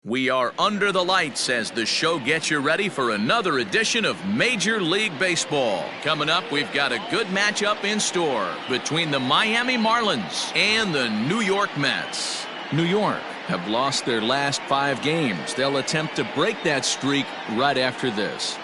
We are under the lights as the show gets you ready for another edition of Major League Baseball. Coming up, we've got a good matchup in store between the Miami Marlins and the New York Mets. New York have lost their last 5 games. They'll attempt to break that streak right after this.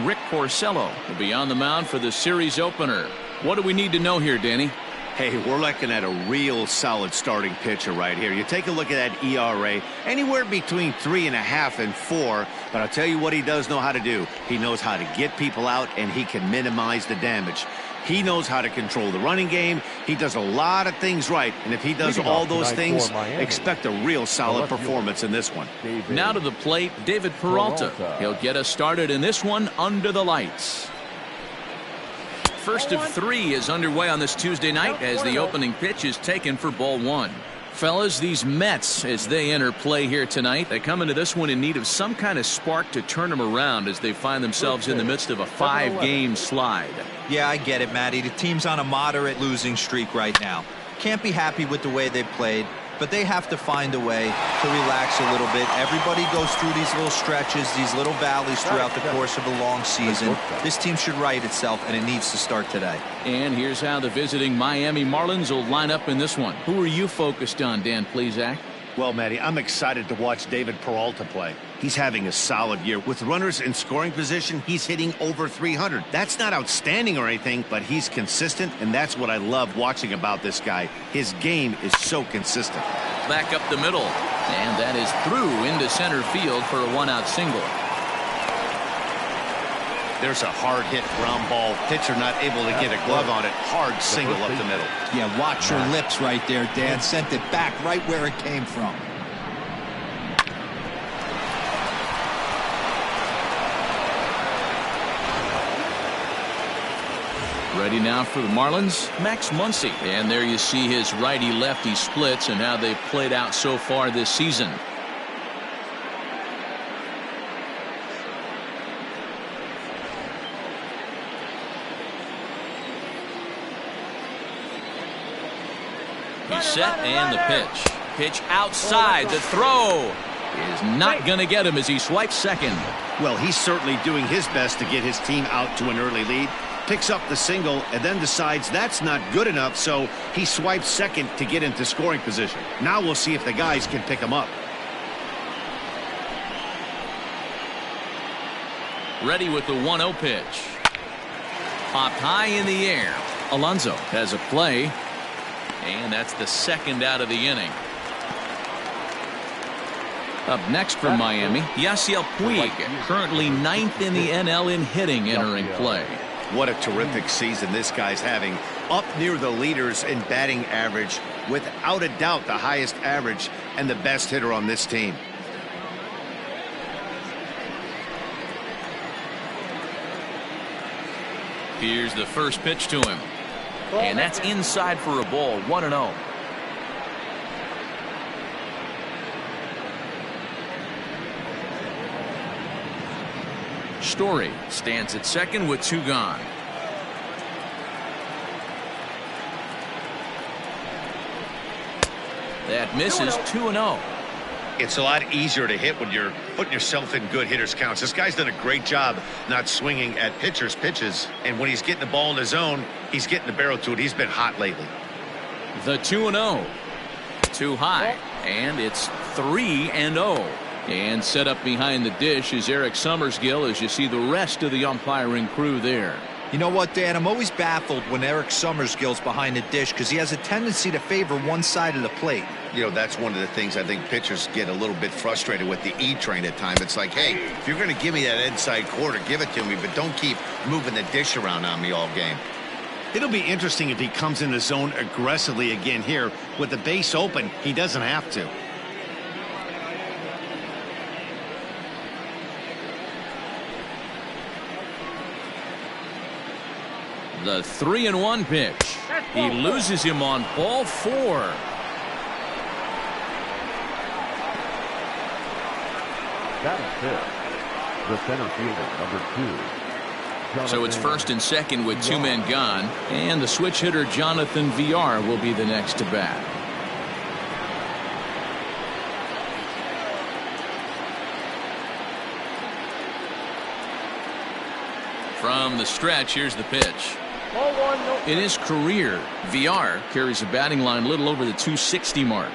Rick Porcello will be on the mound for the series opener. What do we need to know here, Danny? Hey, we're looking at a real solid starting pitcher right here. You take a look at that ERA, anywhere between 3.5 and 4. But I'll tell you what he does know how to do. He knows how to get people out, and he can minimize the damage. He knows how to control the running game. He does a lot of things right. And if he does all those things, expect a real solid performance in this one. Now to the plate, David Peralta. He'll get us started in this one under the lights. First of 3 is underway on this Tuesday night as the opening pitch is taken for ball 1. Fellas, these Mets, as they enter play here tonight, they come into this one in need of some kind of spark to turn them around as they find themselves in the midst of a 5-game slide. Yeah, I get it, Matty. The team's on a moderate losing streak right now. Can't be happy with the way they played, but they have to find a way to relax a little bit. Everybody goes through these little stretches, these little valleys throughout the course of a long season. This team should right itself, and it needs to start today. And here's how the visiting Miami Marlins will line up in this one. Who are you focused on, Dan Plesac? Well, Matty, I'm excited to watch David Peralta play. He's having a solid year. With runners in scoring position, he's hitting over 300. That's not outstanding or anything, but he's consistent, and that's what I love watching about this guy. His game is so consistent. Back up the middle, and that is through into center field for a 1-out single. There's a hard hit ground ball. Pitcher not able to get a glove on it. Hard single up the middle. Yeah, watch your lips right there, Dan. Sent it back right where it came from. Ready now for the Marlins, Max Muncie. And there you see his righty-lefty splits and how they've played out so far this season. He's set and the pitch. Pitch outside. The throw is not going to get him as he swipes second. Well, he's certainly doing his best to get his team out to an early lead. Picks up the single and then decides that's not good enough, so he swipes second to get into scoring position. Now we'll see if the guys can pick him up. Ready with the 1-0 pitch. Popped high in the air. Alonso has a play, and that's the second out of the inning. Up next for Miami, Yasiel Puig, currently 9th in the NL in hitting, entering play. What a terrific season this guy's having. Up near the leaders in batting average, without a doubt the highest average and the best hitter on this team. Here's the first pitch to him, and that's inside for a ball. 1-0. Story stands at second with 2 gone. That misses. 2-0. It's a lot easier to hit when you're putting yourself in good hitters counts. This guy's done a great job not swinging at pitchers' pitches, and when he's getting the ball in his zone, he's getting the barrel to it. He's been hot lately. The 2-0. Too high, and it's 3-0. And set up behind the dish is Eric Summersgill as you see the rest of the umpiring crew there. You know what, Dan? I'm always baffled when Eric Summersgill's behind the dish because he has a tendency to favor one side of the plate. You know, that's one of the things I think pitchers get a little bit frustrated with the E-train at times. It's like, hey, if you're going to give me that inside quarter, give it to me, but don't keep moving the dish around on me all game. It'll be interesting if he comes in the zone aggressively again here. With the base open, he doesn't have to. The 3-1 pitch. He loses him on ball 4. That is it. The center fielder, number 2. So it's first and second with 2 men gone, and the switch hitter Jonathan VR will be the next to bat. From the stretch, here's the pitch. In his career, VR carries a batting line a little over the 260 mark.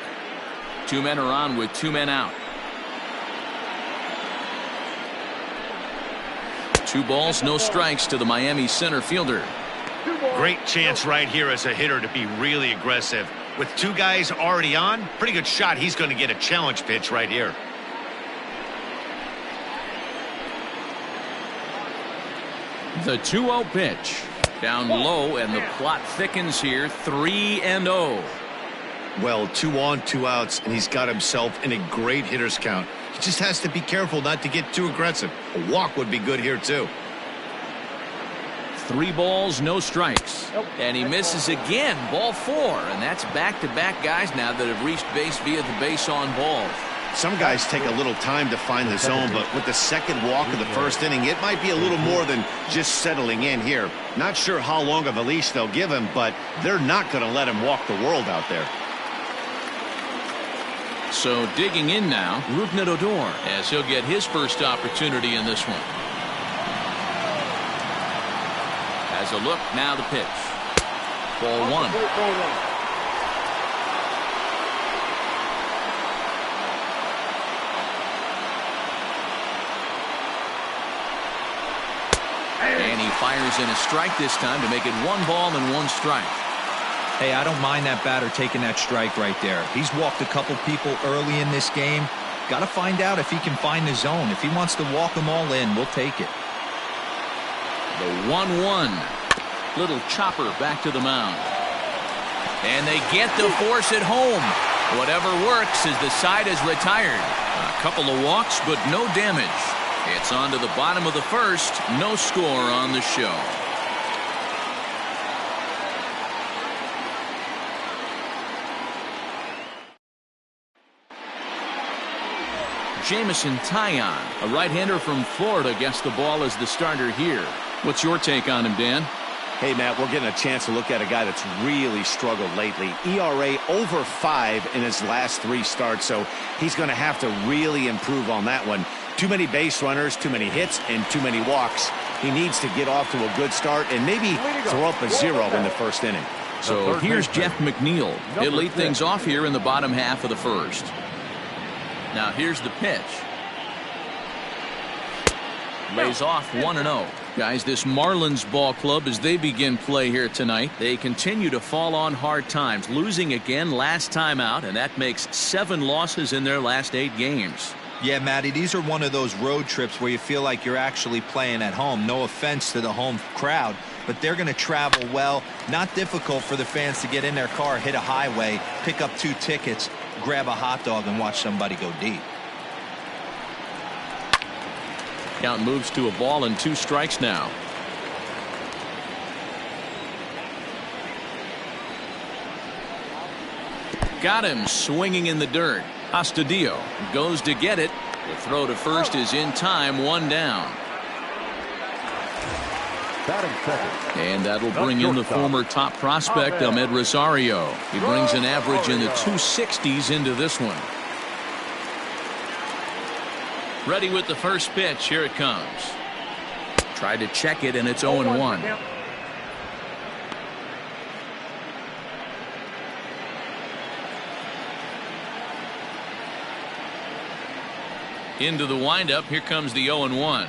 2 men are on with 2 men out. 2 balls, no strikes to the Miami center fielder. Great chance right here as a hitter to be really aggressive. With 2 guys already on, pretty good shot. He's going to get a challenge pitch right here. The 2-0 pitch. Down low, and the plot thickens here. 3-0. Well, 2 on, 2 outs, and he's got himself in a great hitter's count. He just has to be careful not to get too aggressive. A walk would be good here, too. 3 balls, no strikes. And he misses again. Ball 4. And that's back-to-back guys now that have reached base via the base on ball. Some guys take a little time to find the zone, but with the second walk of the first inning, it might be a little more than just settling in here. Not sure how long of a leash they'll give him, but they're not going to let him walk the world out there. So digging in now, Odor, as he'll get his first opportunity in this one. As a look, now the pitch. Ball 1. And he fires in a strike this time to make it 1 ball and 1 strike. Hey, I don't mind that batter taking that strike right there. He's walked a couple people early in this game. Got to find out if he can find the zone. If he wants to walk them all in, we'll take it. The 1-1. Little chopper back to the mound. And they get the force at home. Whatever works as the side is retired. A couple of walks, but no damage. It's on to the bottom of the first. No score on the show. Jamison Taillon, a right-hander from Florida, gets the ball as the starter here. What's your take on him, Dan? Hey, Matt, we're getting a chance to look at a guy that's really struggled lately. ERA over 5 in his last 3 starts, so he's going to have to really improve on that one. Too many base runners, too many hits, and too many walks. He needs to get off to a good start and maybe throw up a 0 in the first inning. So here's Jeff McNeil. He'll lead things off here in the bottom half of the first. Now here's the pitch. Lays off 1-0. Guys, this Marlins ball club, as they begin play here tonight, they continue to fall on hard times, losing again last time out, and that makes 7 losses in their last 8 games. Yeah, Matty, these are one of those road trips where you feel like you're actually playing at home. No offense to the home crowd, but they're going to travel well. Not difficult for the fans to get in their car, hit a highway, pick up 2 tickets, grab a hot dog, and watch somebody go deep. Count moves to a ball and 2 strikes now. Got him swinging in the dirt. Astudillo goes to get it. The throw to first is in time, 1 down. And that'll bring in the former top prospect, Ahmed Rosario. He brings an average in the 260s into this one. Ready with the first pitch. Here it comes. Tried to check it, and it's 0-1. Into the windup. Here comes the 0-1.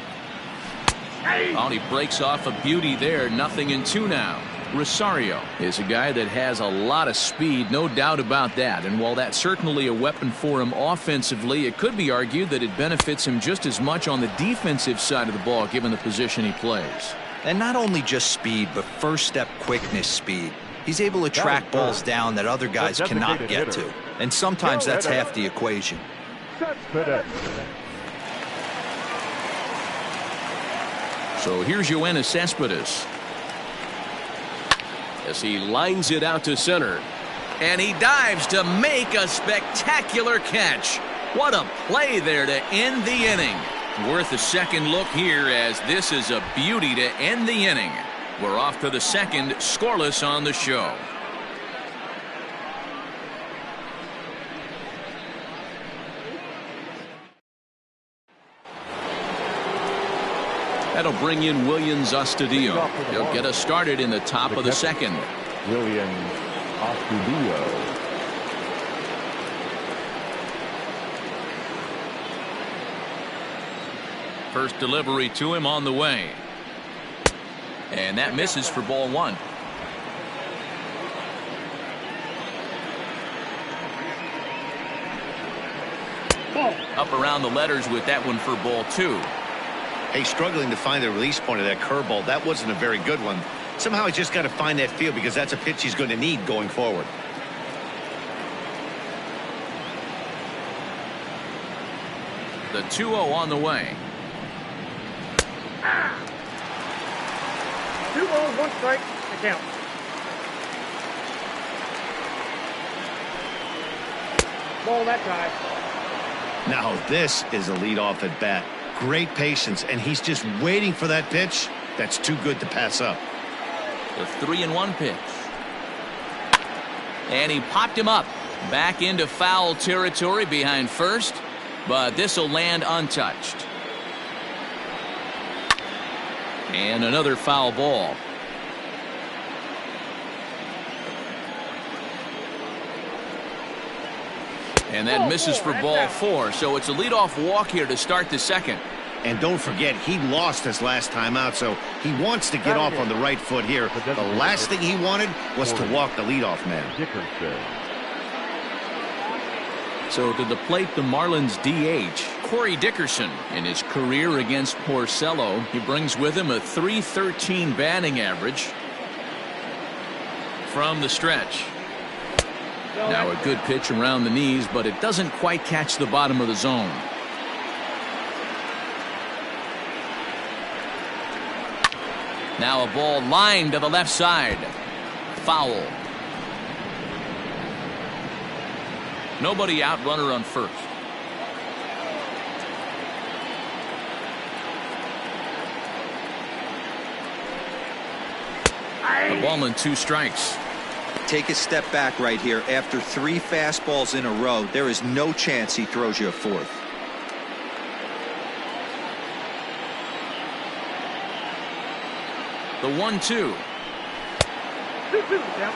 Oh, he breaks off a beauty there. 0-2 now. Rosario is a guy that has a lot of speed, no doubt about that. And while that's certainly a weapon for him offensively, it could be argued that it benefits him just as much on the defensive side of the ball, given the position he plays. And not only just speed, but first step quickness speed. He's able to track balls down that other guys cannot get to. And sometimes that's half the equation. So here's Yoenis Cespedes. As he lines it out to center. And he dives to make a spectacular catch. What a play there to end the inning. Worth a second look here, as this is a beauty to end the inning. We're off to the second, scoreless on the show. That'll bring in Williams Astudillo. He'll get us started in the top of the second. Williams Astudillo. First delivery to him on the way. And that misses for ball one. Up around the letters with that one for ball two. Hey, struggling to find the release point of that curveball. That wasn't a very good one. Somehow he's just got to find that feel, because that's a pitch he's going to need going forward. The 2-0 on the way. 2 balls, 1 strike, to count. Ball that time. Now this is a leadoff at bat. Great patience, and he's just waiting for that pitch. That's too good to pass up. The 3-1 pitch. And he popped him up. Back into foul territory behind first, but this will land untouched. And another foul ball. And that misses for ball four, so it's a leadoff walk here to start the second. And don't forget, he lost his last time out, so he wants to get off on the right foot here. The last thing he wanted was to walk the leadoff man. So to the plate, the Marlins DH, Cory Dickerson. In his career against Porcello, he brings with him a .313 batting average. From the stretch. Now a good pitch around the knees, but it doesn't quite catch the bottom of the zone. Now a ball lined to the left side. Foul. Nobody out, runner on first. The ball and 2 strikes. Take a step back right here. After 3 fastballs in a row, there is no chance he throws you a fourth. The 1-2. 2-2, count.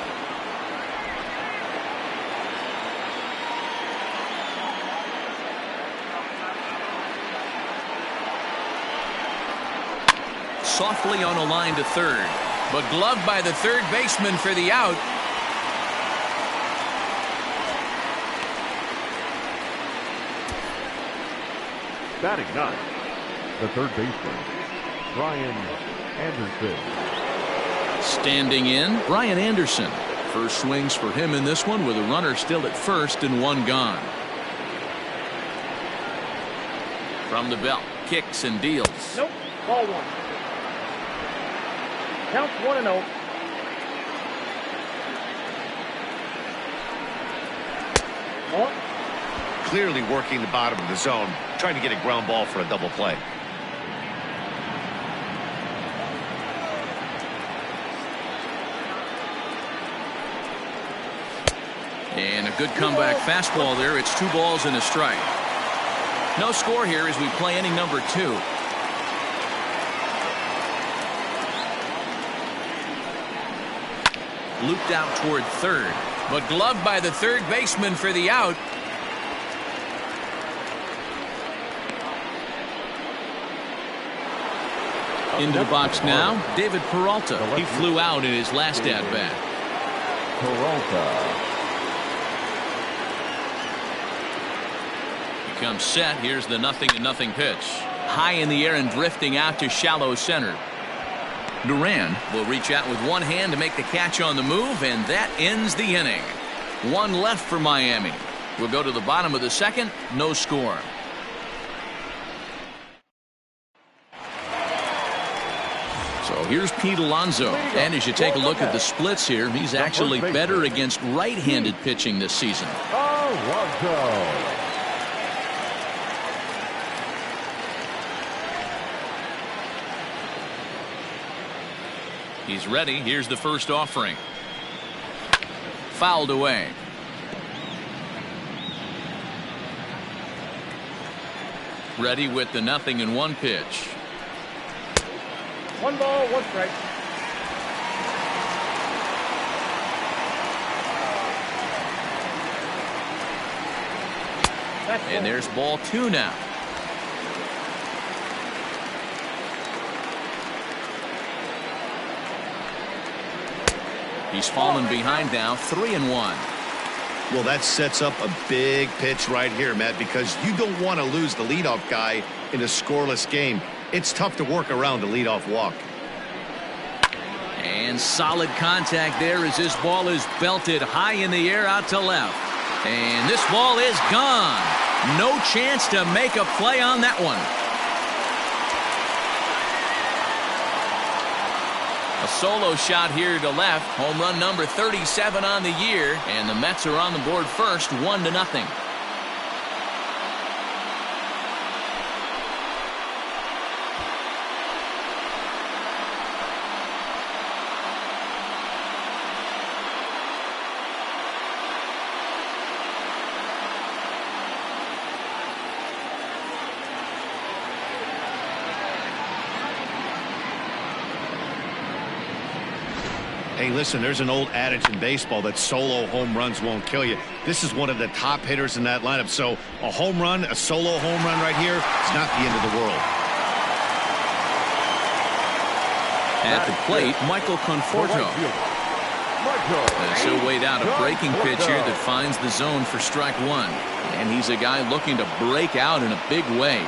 Softly on a line to third, but gloved by the third baseman for the out. Batting ninth, the third baseman, Brian Anderson. Standing in, Brian Anderson. First swings for him in this one, with a runner still at first and 1 gone. From the belt, kicks and deals. Nope, ball 1. Counts 1-0. On. Clearly working the bottom of the zone, trying to get a ground ball for a double play. And a good comeback fastball there. It's 2 balls and a strike. No score here as we play inning number 2. Looped out toward third, but gloved by the third baseman for the out. Into the box now, David Peralta. He flew out in his last at-bat. Peralta. Comes set. Here's the 0-0 pitch. High in the air and drifting out to shallow center. Duran will reach out with one hand to make the catch on the move, and that ends the inning. 1 left for Miami. We'll go to the bottom of the second. No score. So here's Pete Alonso, and as you take a look at the splits here, he's actually better against right-handed pitching this season. He's ready. Here's the first offering. Fouled away. Ready with the 0-1 pitch. 1 ball, 1 strike. And there's ball 2 now. He's fallen behind now, 3-1. Well, that sets up a big pitch right here, Matt, because you don't want to lose the leadoff guy in a scoreless game. It's tough to work around the leadoff walk. And solid contact there as this ball is belted high in the air out to left. And this ball is gone. No chance to make a play on that one. A solo shot here to left. Home run number 37 on the year. And the Mets are on the board first, 1-0. Hey, listen, there's an old adage in baseball that solo home runs won't kill you. This is one of the top hitters in that lineup. So a home run, a solo home run right here, it's not the end of the world. At the plate, Michael Conforto. So weighed out a breaking pitch here that finds the zone for strike 1. And he's a guy looking to break out in a big way.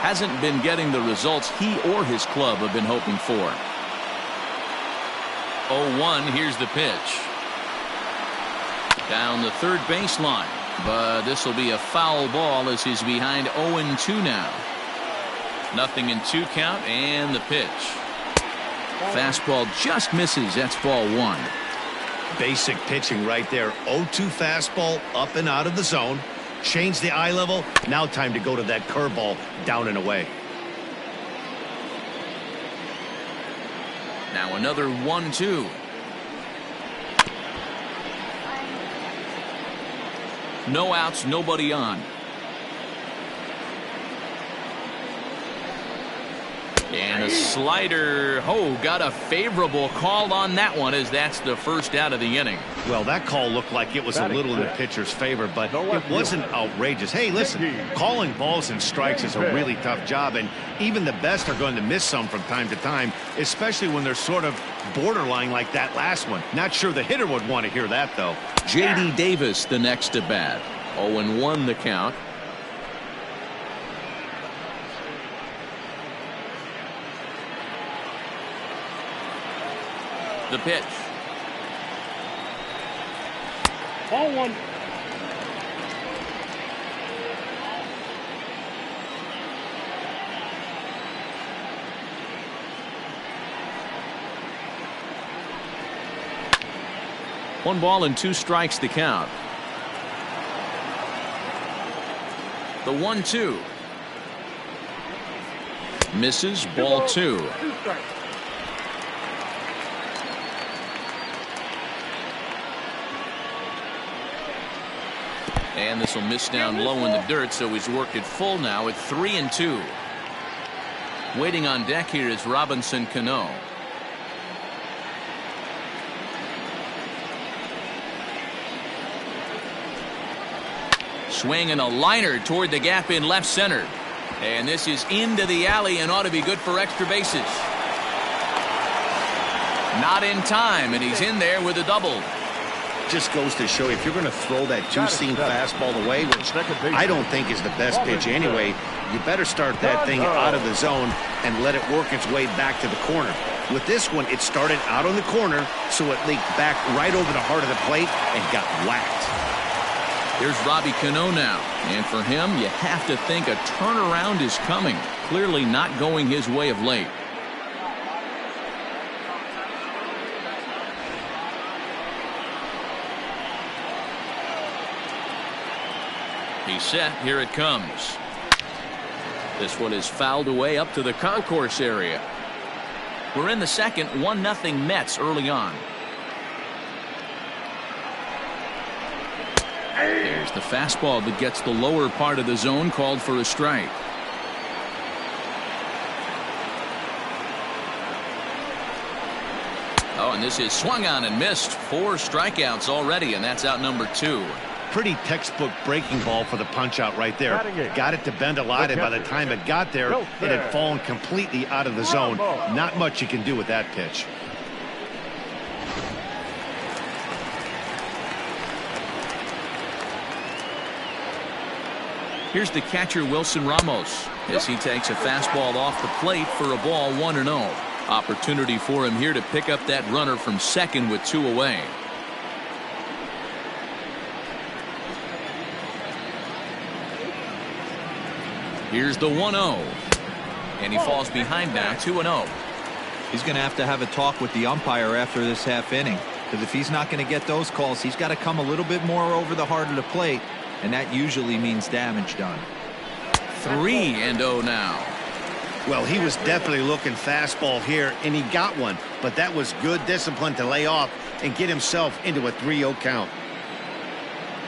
Hasn't been getting the results he or his club have been hoping for. 0-1, here's the pitch. Down the third baseline, but this will be a foul ball as he's behind 0-2 now. 0-2 count and the pitch. Fastball just misses. That's ball 1. Basic pitching right there. 0-2 fastball up and out of the zone. Change the eye level. Now time to go to that curveball down and away. Now another 1-2. No outs, nobody on. And a slider. Oh, got a favorable call on that one as that's the first out of the inning. Well, that call looked like it was a little in the pitcher's favor, but it wasn't outrageous. Hey, listen, calling balls and strikes is a really tough job, and even the best are going to miss some from time to time, especially when they're sort of borderline like that last one. Not sure the hitter would want to hear that, though. J.D. Davis the next to bat. 0-1 the count. The pitch. Ball 1. One ball and 2 strikes to count. The 1-2. Misses, ball 2. 2 strikes. And this will miss down low in the dirt, so he's worked it full now at 3-2. Waiting on deck here is Robinson Cano. Swing and a liner toward the gap in left center. And this is into the alley and ought to be good for extra bases. Not in time, and he's in there with a double. Just goes to show you, if you're going to throw that 2-seam fastball away, which I don't think is the best pitch anyway, you better start that thing out of the zone and let it work its way back to the corner. With this one, it started out on the corner, so it leaked back right over the heart of the plate and got whacked. Here's Robbie Cano now, and for him, you have to think a turnaround is coming. Clearly not going his way of late. He's set. Here it comes. This one is fouled away up to the concourse area. We're in the second, 1-0 Mets early on. There's the fastball that gets the lower part of the zone, called for a strike. Oh, and this is swung on and missed. 4 strikeouts already, and that's out number 2. Pretty textbook breaking ball for the punch out right there. Got it to bend a lot, and by the time it got there, it had fallen completely out of the zone. Not much you can do with that pitch. Here's the catcher, Wilson Ramos, as he takes a fastball off the plate for a ball, 1-0. Opportunity for him here to pick up that runner from second with 2 away. Here's the 1-0. And he falls behind now, 2-0. He's going to have a talk with the umpire after this half inning, because if he's not going to get those calls, he's got to come a little bit more over the heart of the plate, and that usually means damage done. 3-0 now. Well, he was definitely looking fastball here, and he got one, but that was good discipline to lay off and get himself into a 3-0 count.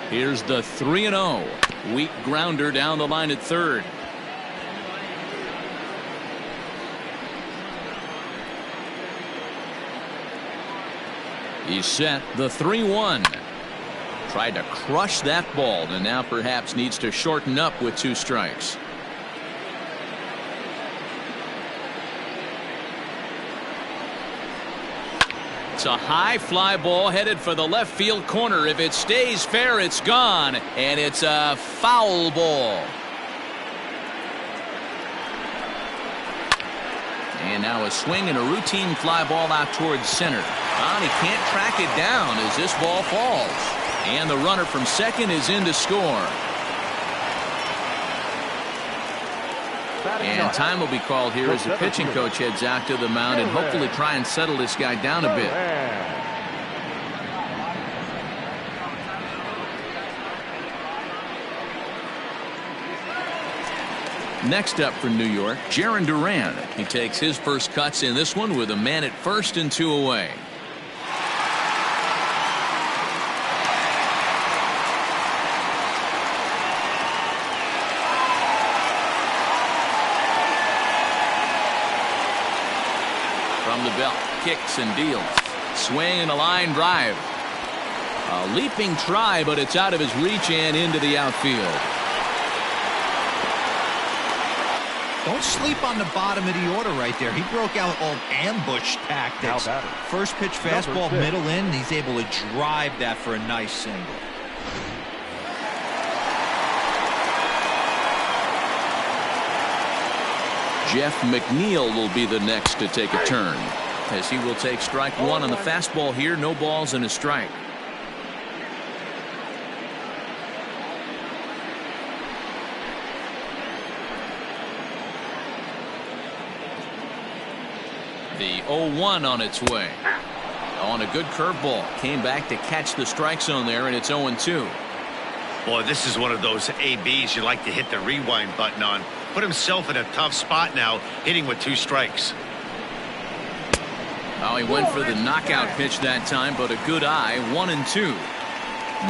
Here's the 3-0. Weak grounder down the line at third. He's set the 3-1. Tried to crush that ball, and now perhaps needs to shorten up with 2 strikes. It's a high fly ball headed for the left field corner. If it stays fair, it's gone, and it's a foul ball. And now a swing and a routine fly ball out towards center. And he can't track it down as this ball falls. And the runner from second is in to score. And time will be called here as the pitching coach heads out to the mound and hopefully try and settle this guy down a bit. Next up for New York, Jaron Duran. He takes his first cuts in this one with a man at first and 2 away. From the belt, kicks and deals. Swing and a line drive. A leaping try, but it's out of his reach and into the outfield. Don't sleep on the bottom of the order right there. He broke out old ambush tactics. First pitch fastball, middle in, and he's able to drive that for a nice single. Jeff Mcneil will be the next to take a turn, as he will take strike 1 on the fastball here. No balls and a strike. The 0-1 on its way. On a good curveball. Came back to catch the strike zone there, and it's 0-2. Boy, this is one of those ABs you like to hit the rewind button on. Put himself in a tough spot now, hitting with 2 strikes. Oh, he went for the knockout pitch that time, but a good eye. 1-2.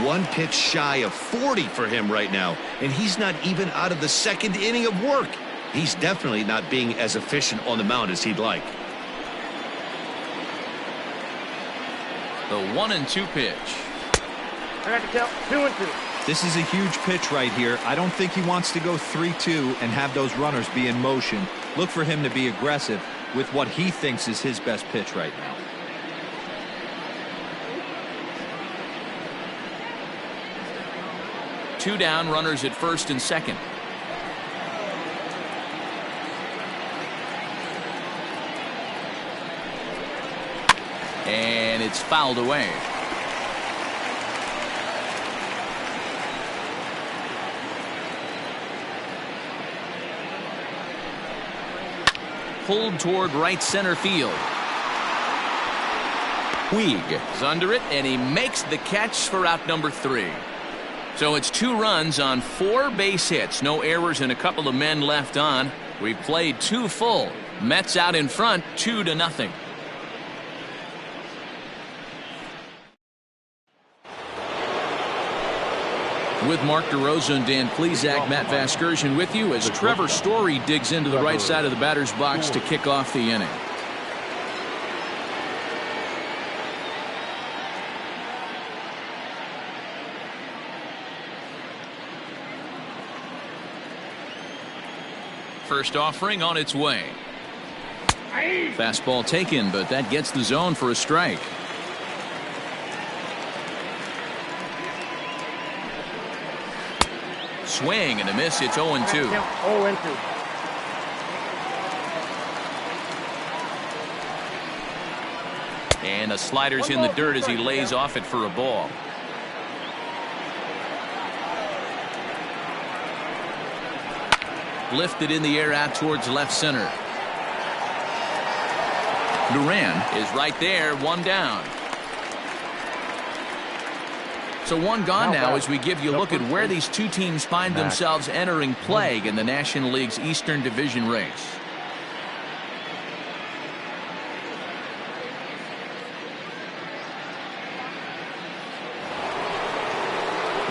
1 pitch shy of 40 for him right now, and he's not even out of the second inning of work. He's definitely not being as efficient on the mound as he'd like. The 1-2 pitch. I got to count 2-2. This is a huge pitch right here. I don't think he wants to go 3-2 and have those runners be in motion. Look for him to be aggressive with what he thinks is his best pitch right now. Two down, runners at first and second. And it's fouled away. Pulled toward right center field. Puig is under it, and he makes the catch for out number 3. So it's 2 runs on 4 base hits. No errors and a couple of men left on. We've played 2 full. Mets out in front 2-0. With Mark DeRosa and Dan Plesac, Matt Vasgersian with you as Trevor Story digs into the right side of the batter's box to kick off the inning. First offering on its way. Fastball taken, but that gets the zone for a strike. Swing and a miss. It's 0-2. 0-2. And the slider's in the dirt as he lays off it for a ball. Lifted in the air out towards left center. Duran is right there, one down. So one gone now as we give you a look at where these two teams find themselves entering play in the National League's Eastern Division race.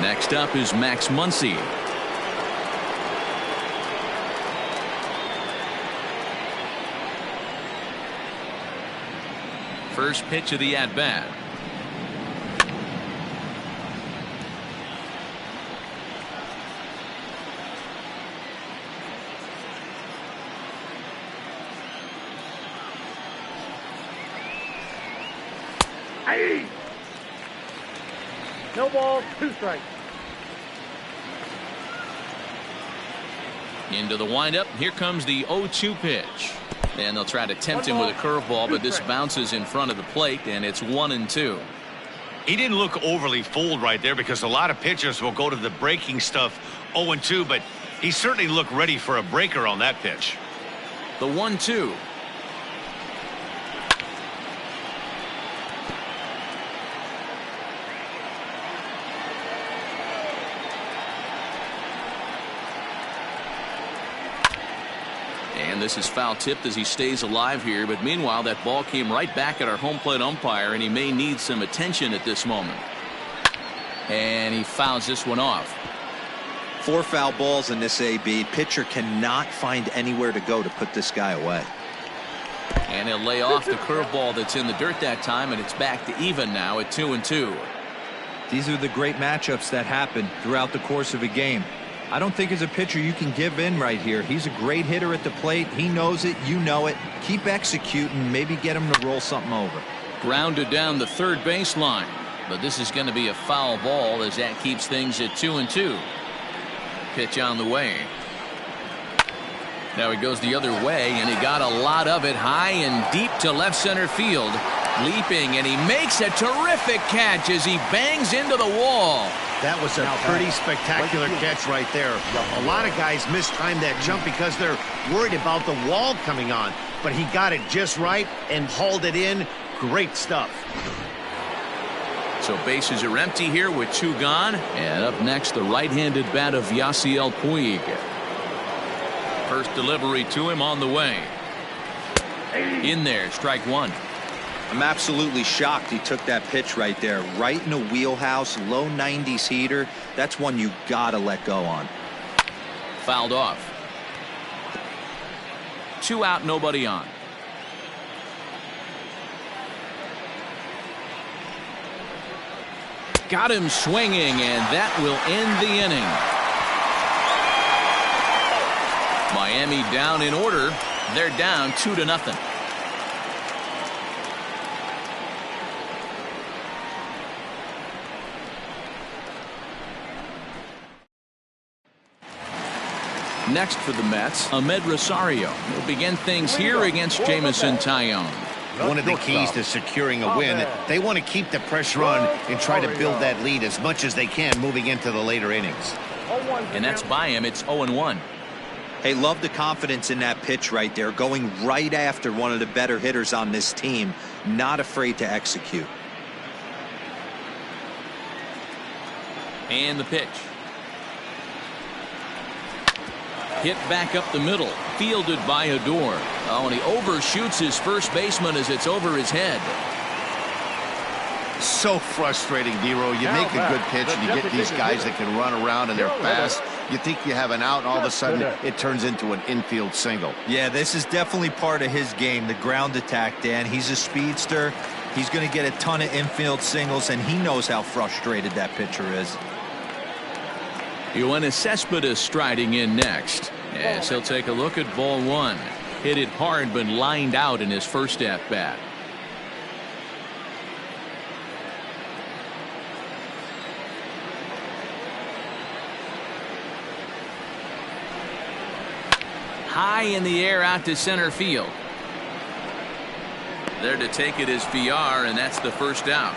Next up is Max Muncie. First pitch of the at-bat. No balls, 2 strikes. Into the windup. Here comes the 0-2 pitch. And they'll try to tempt him with a curveball, but this bounces in front of the plate, and it's 1-2. He didn't look overly fooled right there because a lot of pitchers will go to the breaking stuff 0-2, but he certainly looked ready for a breaker on that pitch. The 1-2. And this is foul tipped as he stays alive here, but meanwhile that ball came right back at our home plate umpire, and he may need some attention at this moment. And he fouls this one off. 4 foul balls in this AB. Pitcher cannot find anywhere to go to put this guy away. And he'll lay off the curveball that's in the dirt that time, and it's back to even now at 2-2. These are the great matchups that happen throughout the course of a game. I don't think as a pitcher you can give in right here. He's a great hitter at the plate. He knows it. You know it. Keep executing. Maybe get him to roll something over. Grounded down the third baseline. But this is going to be a foul ball as that keeps things at 2-2. Pitch on the way. Now he goes the other way, and he got a lot of it high and deep to left center field. Leaping, and he makes a terrific catch as he bangs into the wall. That was a pretty spectacular catch right there. A lot of guys mistimed that jump because they're worried about the wall coming on, but he got it just right and hauled it in. Great stuff. So bases are empty here with 2 gone, and up next the right-handed bat of Yasiel Puig. First delivery to him on the way. In there, strike 1. I'm absolutely shocked he took that pitch right there. Right in the wheelhouse, low 90s heater. That's one you gotta let go on. Fouled off. 2 out, nobody on. Got him swinging, and that will end the inning. Miami down in order. They're down 2-0. Next for the Mets, Ahmed Rosario will begin things here against Jamison Tyone. One of the keys to securing a win, they want to keep the pressure on and try to build that lead as much as they can moving into the later innings. And that's by him. It's 0-1. Hey, love the confidence in that pitch right there, going right after one of the better hitters on this team, not afraid to execute. And the pitch. Hit back up the middle, fielded by Odor. Oh, and he overshoots his first baseman as it's over his head. So frustrating, Dero. You make a good pitch and you get these guys that can run around and they're fast. You think you have an out, and all of a sudden it turns into an infield single. Yeah, this is definitely part of his game, the ground attack, Dan. He's a speedster. He's going to get a ton of infield singles, and he knows how frustrated that pitcher is. Yoenis Cespedes striding in next, as he'll take a look at ball one. Hit it hard, but lined out in his first at-bat. High in the air out to center field. There to take it is VR, and that's the first out.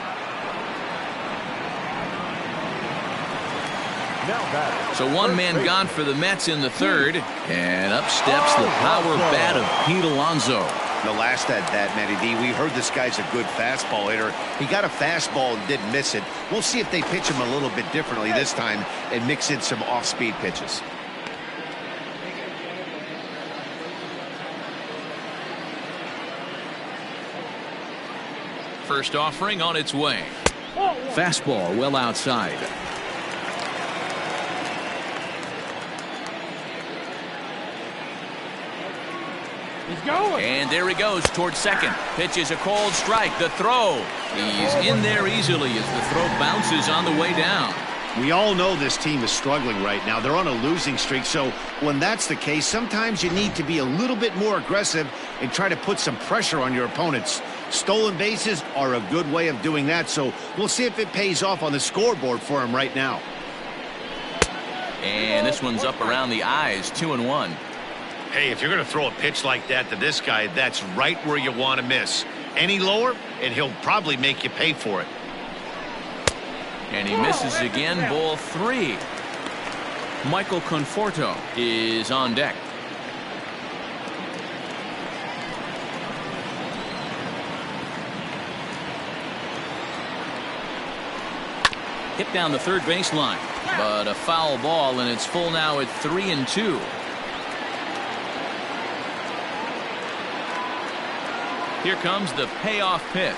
So one man gone for the Mets in the third, and up steps the power bat of Pete Alonso. The last at that, Matty D, we heard this guy's a good fastball hitter. He got a fastball and didn't miss it. We'll see if they pitch him a little bit differently this time and mix in some off-speed pitches. First offering on its way. Fastball well outside. He's going. And there he goes towards second. Pitch is a cold strike. The throw. He's in there easily as the throw bounces on the way down. We all know this team is struggling right now. They're on a losing streak, so when that's the case, sometimes you need to be a little bit more aggressive and try to put some pressure on your opponents. Stolen bases are a good way of doing that, so we'll see if it pays off on the scoreboard for him right now. And this one's up around the eyes, 2-1. Hey, if you're going to throw a pitch like that to this guy, that's right where you want to miss. Any lower, and he'll probably make you pay for it. And he misses again, ball three. Michael Conforto is on deck. Hit down the third baseline, but a foul ball, and it's full now at 3-2. Here comes the payoff pitch.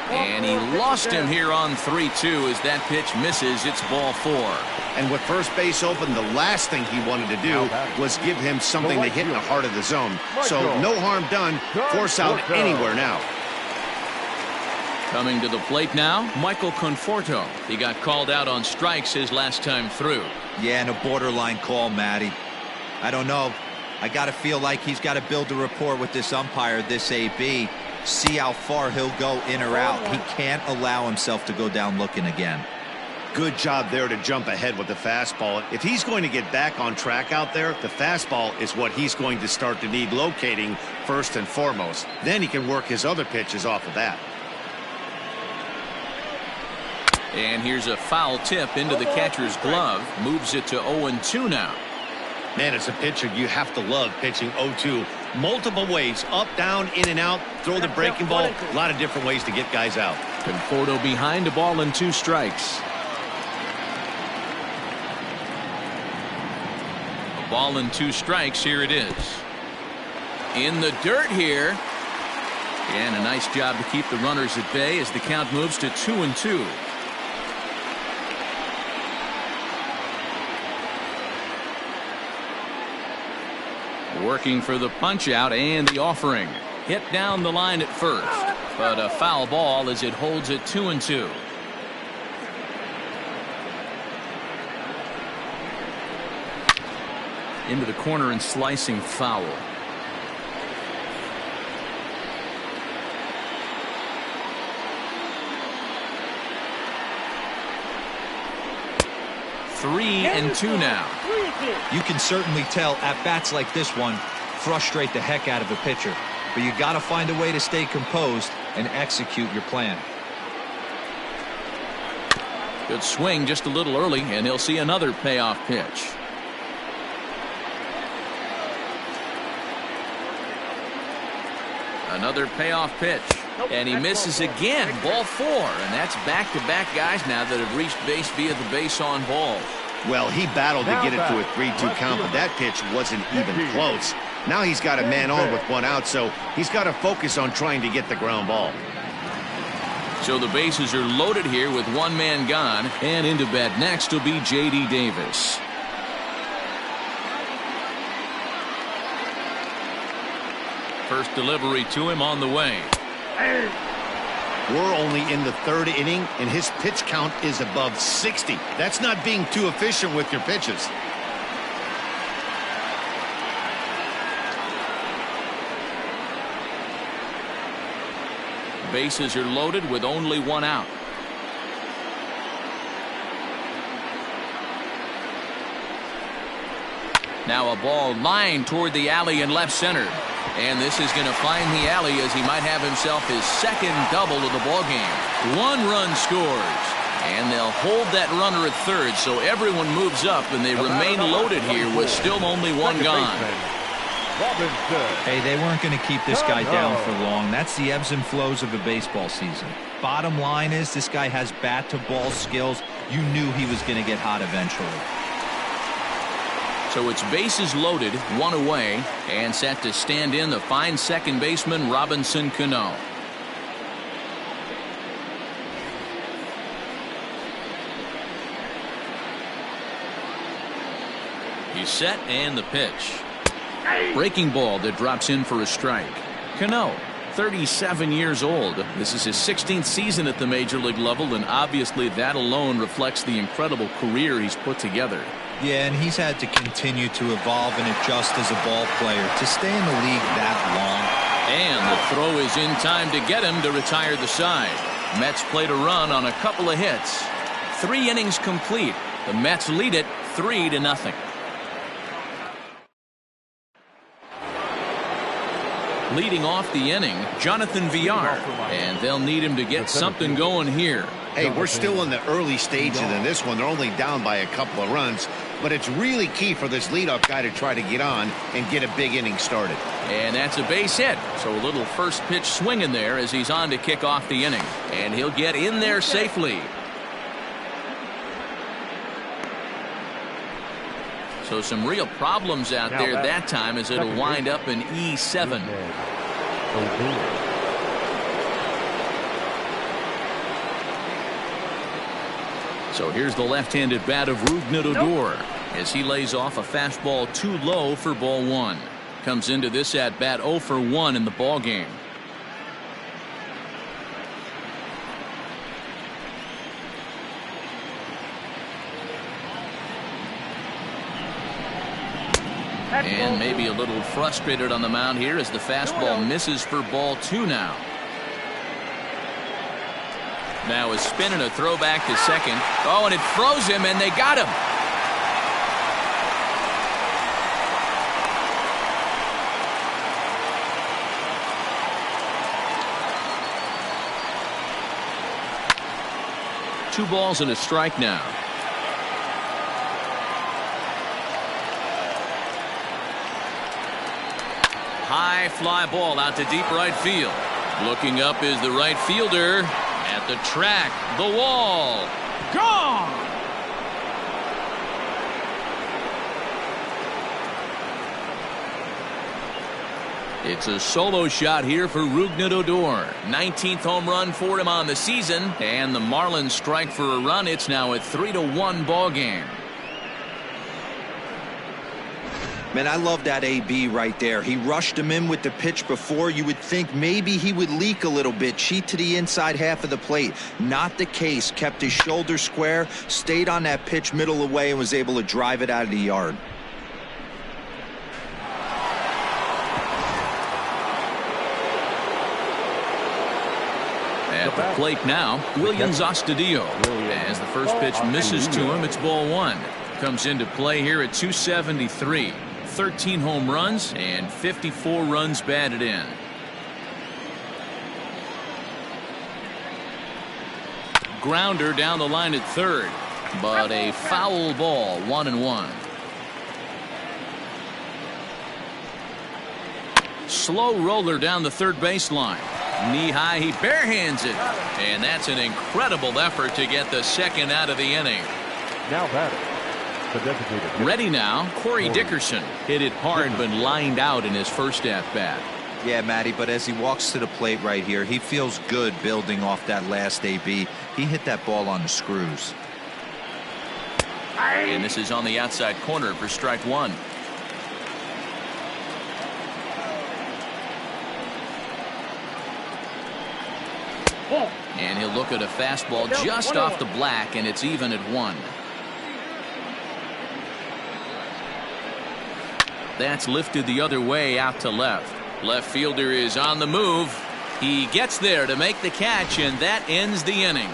And he lost him here on 3-2 as that pitch misses. It's ball four. And with first base open, the last thing he wanted to do was give him something to hit in the heart of the zone. So no harm done. Force out anywhere now. Coming to the plate now, Michael Conforto. He got called out on strikes his last time through. Yeah, and a borderline call, Matty. I don't know. I got to feel like he's got to build a rapport with this umpire, this AB. See how far he'll go in or out. He can't allow himself to go down looking again. Good job there to jump ahead with the fastball. If he's going to get back on track out there, the fastball is what he's going to start to need locating first and foremost. Then he can work his other pitches off of that. And here's a foul tip into the catcher's glove. Moves it to 0-2 now. Man, as a pitcher, you have to love pitching 0-2 multiple ways, up, down, in and out, throw the breaking ball. A lot of different ways to get guys out. Conforto behind, a ball and 2 strikes. A ball and 2 strikes. Here it is. In the dirt here. And a nice job to keep the runners at bay as the count moves to 2-2. Working for the punch out and the offering. Hit down the line at first, but a foul ball as it holds it 2-2. Into the corner and slicing foul. Three and 2 now. You can certainly tell at-bats like this one frustrate the heck out of a pitcher. But you got to find a way to stay composed and execute your plan. Good swing just a little early, and he'll see another payoff pitch. Another payoff pitch. And he misses again. Ball 4. And that's back-to-back guys now that have reached base via the base on ball. Well, he battled to get it to a 3-2 count, but that pitch wasn't even close. Now he's got a man on with one out, so he's got to focus on trying to get the ground ball. So the bases are loaded here with one man gone, and into bat next will be J.D. Davis. First delivery to him on the way. We're only in the third inning, and his pitch count is above 60. That's not being too efficient with your pitches. Bases are loaded with only one out. Now a ball lined toward the alley in left center. And this is going to find the alley as he might have himself his second double of the ball game. 1 run scores. And they'll hold that runner at third, so everyone moves up, and they remain loaded here with still only one gone. Hey, they weren't going to keep this guy down for long. That's the ebbs and flows of a baseball season. Bottom line is this guy has bat-to-ball skills. You knew he was going to get hot eventually. So it's bases loaded, 1 away, and set to stand in the fine second baseman Robinson Cano. He's set, and the pitch. Breaking ball that drops in for a strike. Cano, 37 years old. This is his 16th season at the major league level, and obviously that alone reflects the incredible career he's put together. Yeah, and he's had to continue to evolve and adjust as a ball player to stay in the league that long. And the throw is in time to get him to retire the side. Mets played a run on a couple of hits. 3 innings complete. The Mets lead it 3-0. Leading off the inning, Jonathan Villar, and they'll need him to get something going here. Hey, we're still in the early stages in this one. They're only down by a couple of runs, but it's really key for this leadoff guy to try to get on and get a big inning started. And that's a base hit, so a little first pitch swing in there as he's on to kick off the inning, and he'll get in there safely. So some real problems out there that time as it'll wind up in E7. So here's the left-handed bat of Rougned as he lays off a fastball too low for ball 1. Comes into this at bat 0 for 1 in the ball game. And maybe a little frustrated on the mound here as the fastball misses for ball 2 now. Now a spin and a throw back to second. Oh, and it froze him, and they got him. Two balls and a strike now. High fly ball out to deep right field. Looking up is the right fielder. At the track, the wall. Gone! It's a solo shot here for Rougned. 19th home run for him on the season. And the Marlins strike for a run. It's now a 3-1 ball game. Man, I love that AB right there. He rushed him in with the pitch before. You would think maybe he would leak a little bit, cheat to the inside half of the plate. Not the case. Kept his shoulder square, stayed on that pitch middle away, and was able to drive it out of the yard. At the plate now, Williams Astudillo. As the first pitch misses to him, it's ball 1. Comes into play here at 273. 13 home runs and 54 runs batted in. Grounder down the line at third, but a foul ball, 1-1. Slow roller down the third baseline. Knee high, he barehands it, and that's an incredible effort to get the second out of the inning. Now batting, The designated hitter. Ready now, Cory Dickerson. Hit it hard but lined out in his first at-bat. Yeah, Matty, but as he walks to the plate right here, he feels good building off that last AB. He hit that ball on the screws. And this is on the outside corner for strike one. And he'll look at a fastball just off the black, and it's even at 1. That's lifted the other way out to left. Left fielder is on the move. He gets there to make the catch, and that ends the inning.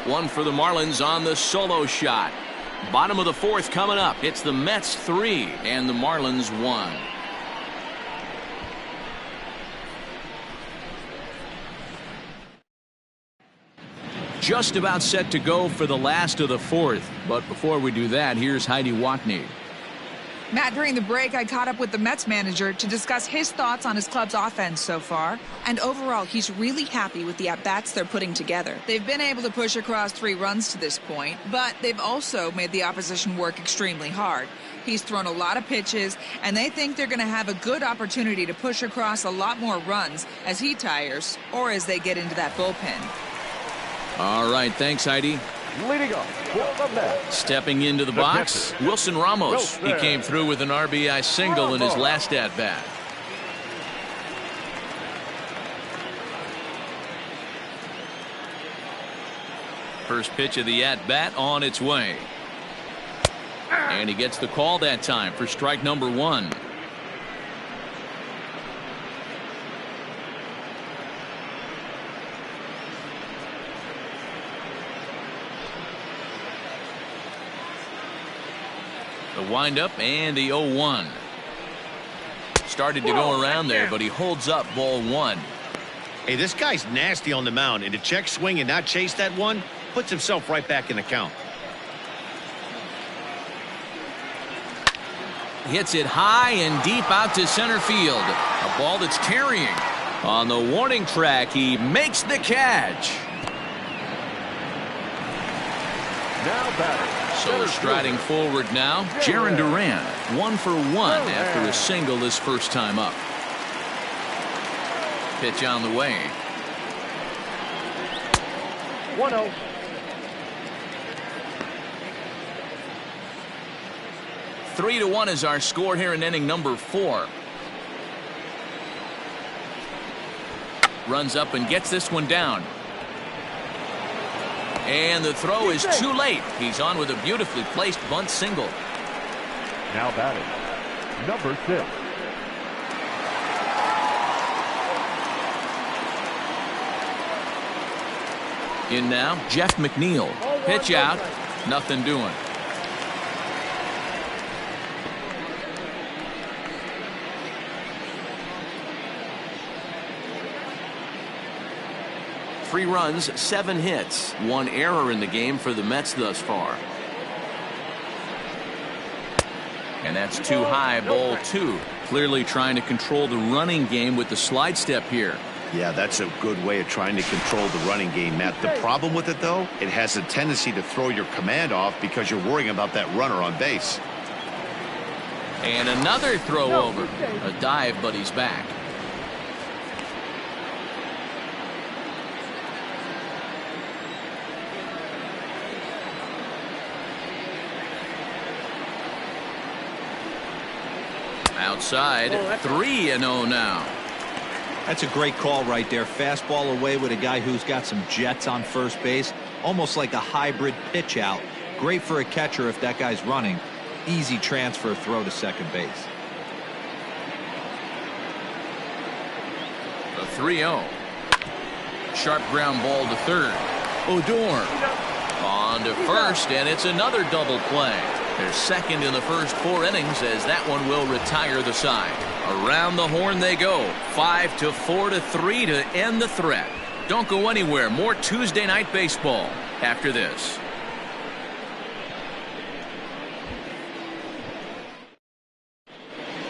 One for the Marlins on the solo shot. Bottom of the 4th coming up. It's the Mets 3 and the Marlins 1. Just about set to go for the last of the 4th. But before we do that, here's Heidi Watney. Matt, during the break, I caught up with the Mets manager to discuss his thoughts on his club's offense so far. And overall, he's really happy with the at-bats they're putting together. They've been able to push across 3 runs to this point, but they've also made the opposition work extremely hard. He's thrown a lot of pitches, and they think they're going to have a good opportunity to push across a lot more runs as he tires or as they get into that bullpen. All right, thanks, Heidi. Leading off for the Mets. Stepping into the box, Wilson Ramos. He came through with an RBI single in his last at-bat. First pitch of the at-bat on its way. And he gets the call that time for strike number 1. The windup and the 0-1. Started to go around there, but he holds up ball 1. Hey, this guy's nasty on the mound, and to check swing and not chase that one puts himself right back in the count. Hits it high and deep out to center field. A ball that's carrying. On the warning track, he makes the catch. Now batting. So striding forward now, Jaron Duran, 1 for 1 after a single his first time up. Pitch on the way. 1-0. Three to 1 is our score here in inning number 4. Runs up and gets this one down. And the throw is too late. He's on with a beautifully placed bunt single. Now batting, number 6. In now, Jeff Mcneil. Pitch out. Nothing doing. Three runs, 7 hits, 1 error in the game for the Mets thus far. And that's too high, ball 2. Clearly trying to control the running game with the slide step here. Yeah, that's a good way of trying to control the running game, Matt. The problem with it, though, it has a tendency to throw your command off because you're worrying about that runner on base. And another throw over. A dive, but he's back. Outside, 3-0 now. That's a great call right there. Fastball away with a guy who's got some jets on first base. Almost like a hybrid pitch out. Great for a catcher if that guy's running. Easy transfer throw to second base. A 3-0. Sharp ground ball to third. Odor on to first, and it's another double play. They're second in the first 4 innings as that one will retire the side. Around the horn they go. 5-4-3 to end the threat. Don't go anywhere. More Tuesday night baseball after this.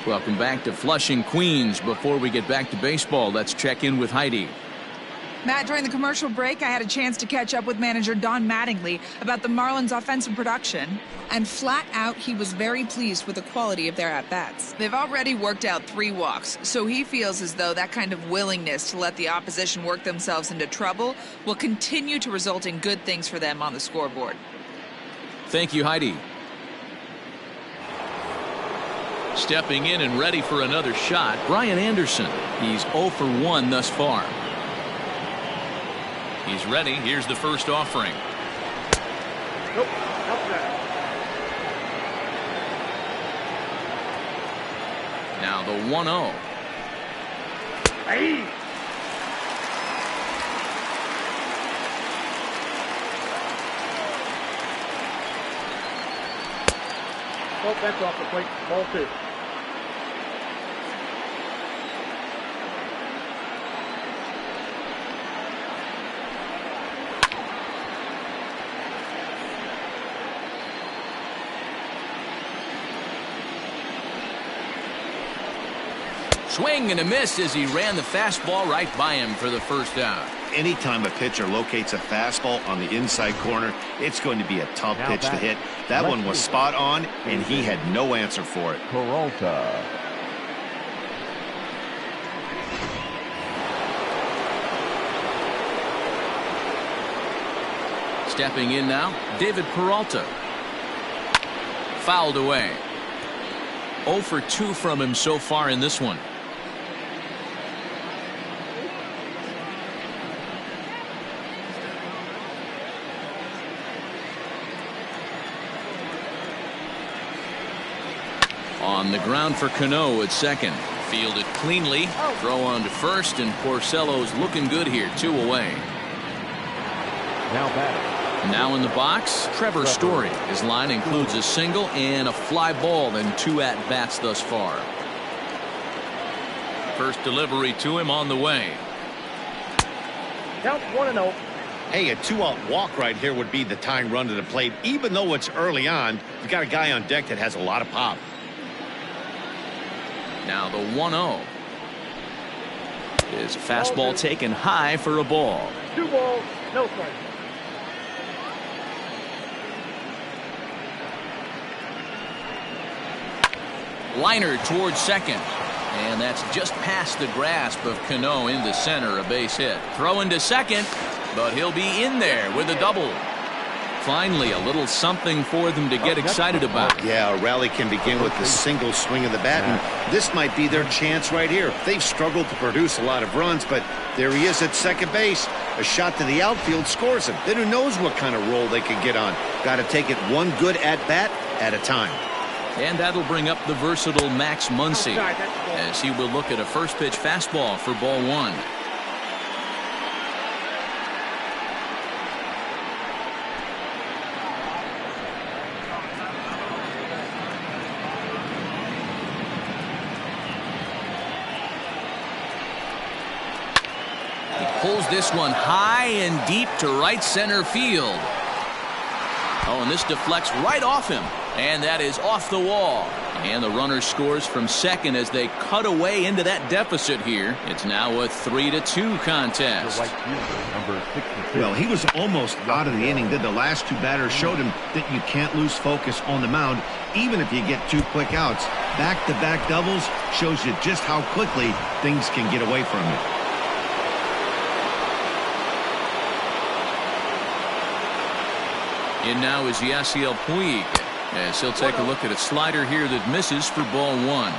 Welcome back to Flushing, Queens. Before we get back to baseball, let's check in with Heidi. Matt, during the commercial break, I had a chance to catch up with manager Don Mattingly about the Marlins' offensive production. And flat out, he was very pleased with the quality of their at-bats. They've already worked out 3 walks, so he feels as though that kind of willingness to let the opposition work themselves into trouble will continue to result in good things for them on the scoreboard. Thank you, Heidi. Stepping in and ready for another shot, Brian Anderson. He's 0 for 1 thus far. He's ready. Here's the first offering. Nope, not that. Now the 1-0. Hey! Oh, that's off the plate. Ball 2. Swing and a miss as he ran the fastball right by him for the first out. Anytime a pitcher locates a fastball on the inside corner, it's going to be a tough pitch to hit. That one was spot on, and he had no answer for it. Peralta. Stepping in now, David Peralta. Fouled away. 0 for 2 from him so far in this one. On the ground for Cano at second. Fielded cleanly. Throw on to first, and Porcello's looking good here. 2 away. Now batting. Now in the box, Trevor Story. His line includes a single and a fly ball and 2 at-bats thus far. First delivery to him on the way. Count 1-0. Hey, a 2-out walk right here would be the tying run to the plate. Even though it's early on, you've got a guy on deck that has a lot of pop. Now the 1-0. Is a fastball taken high for a ball. 2 balls, no strikes. Liner towards second. And that's just past the grasp of Cano into center, a base hit. Throw into second, but he'll be in there with a double. Finally, a little something for them to get excited about. Yeah, a rally can begin with a single swing of the bat, and this might be their chance right here. They've struggled to produce a lot of runs, but there he is at second base. A shot to the outfield scores him. Then who knows what kind of roll they could get on. Got to take it one good at-bat at a time. And that'll bring up the versatile Max Muncie as he will look at a first pitch fastball for ball 1. Pulls this one high and deep to right center field. Oh, and this deflects right off him. And that is off the wall. And the runner scores from second as they cut away into that deficit here. It's now a 3-2 contest. Number 62. Well, he was almost out of the inning. Then the last 2 batters showed him that you can't lose focus on the mound, even if you get 2 quick outs. Back-to-back doubles shows you just how quickly things can get away from you. In now is Yasiel Puig as he'll take a look at a slider here that misses for ball 1.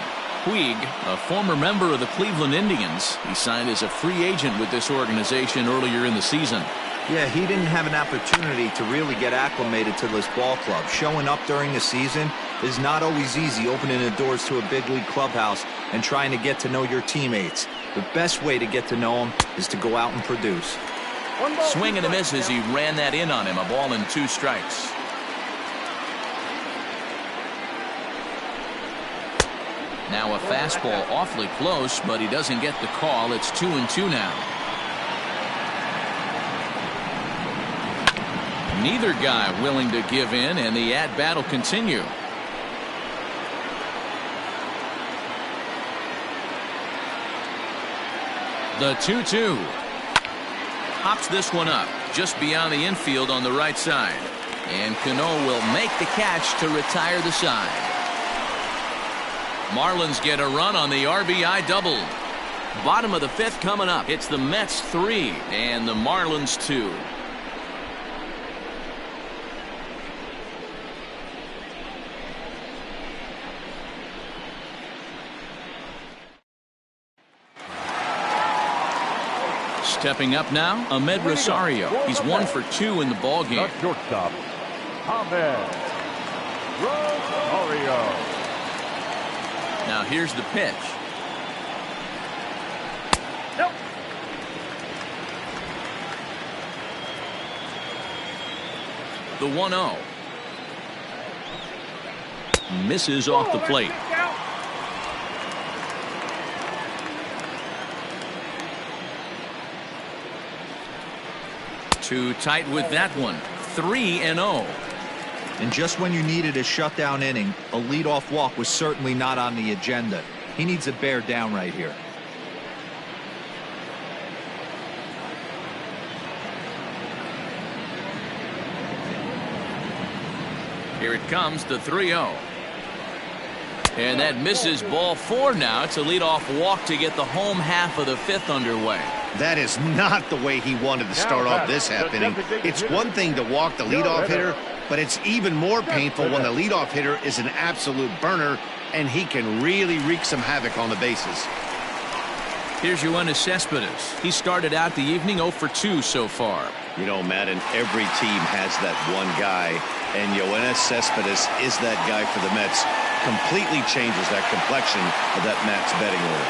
Puig, a former member of the Cleveland Indians. He signed as a free agent with this organization earlier in the season. Yeah, he didn't have an opportunity to really get acclimated to this ball club. Showing up during the season is not always easy, opening the doors to a big league clubhouse and trying to get to know your teammates. The best way to get to know them is to go out and produce. Swing and a miss as he ran that in on him. A ball and 2 strikes. Now a fastball awfully close, but he doesn't get the call. It's 2-2 now. Neither guy willing to give in, and the at-bat will continue. The 2-2. pops this one up just beyond the infield on the right side. And Cano will make the catch to retire the side. Marlins get a run on the RBI double. Bottom of the fifth coming up. It's the Mets 3 and the Marlins 2. Stepping up now, Ahmed Rosario. He's 1 for 2 in the ball game. Shortstop, Ahmed Rosario. Now here's the pitch. Nope. The 1-0. Misses off the plate. Too tight with that one. 3-0. And just when you needed a shutdown inning, a leadoff walk was certainly not on the agenda. He needs to bear down right here. Here it comes, the 3-0. And that misses ball 4 now. It's a leadoff walk to get the home half of the fifth underway. That is not the way he wanted to start off this half inning. It's one thing to walk the leadoff hitter, but it's even more painful when the leadoff hitter is an absolute burner and he can really wreak some havoc on the bases. Here's Yoenis Cespedes. He started out the evening 0 for 2 so far. You know, Madden, every team has that one guy, and Yoenis Cespedes is that guy for the Mets. Completely changes that complexion of that Mets betting order.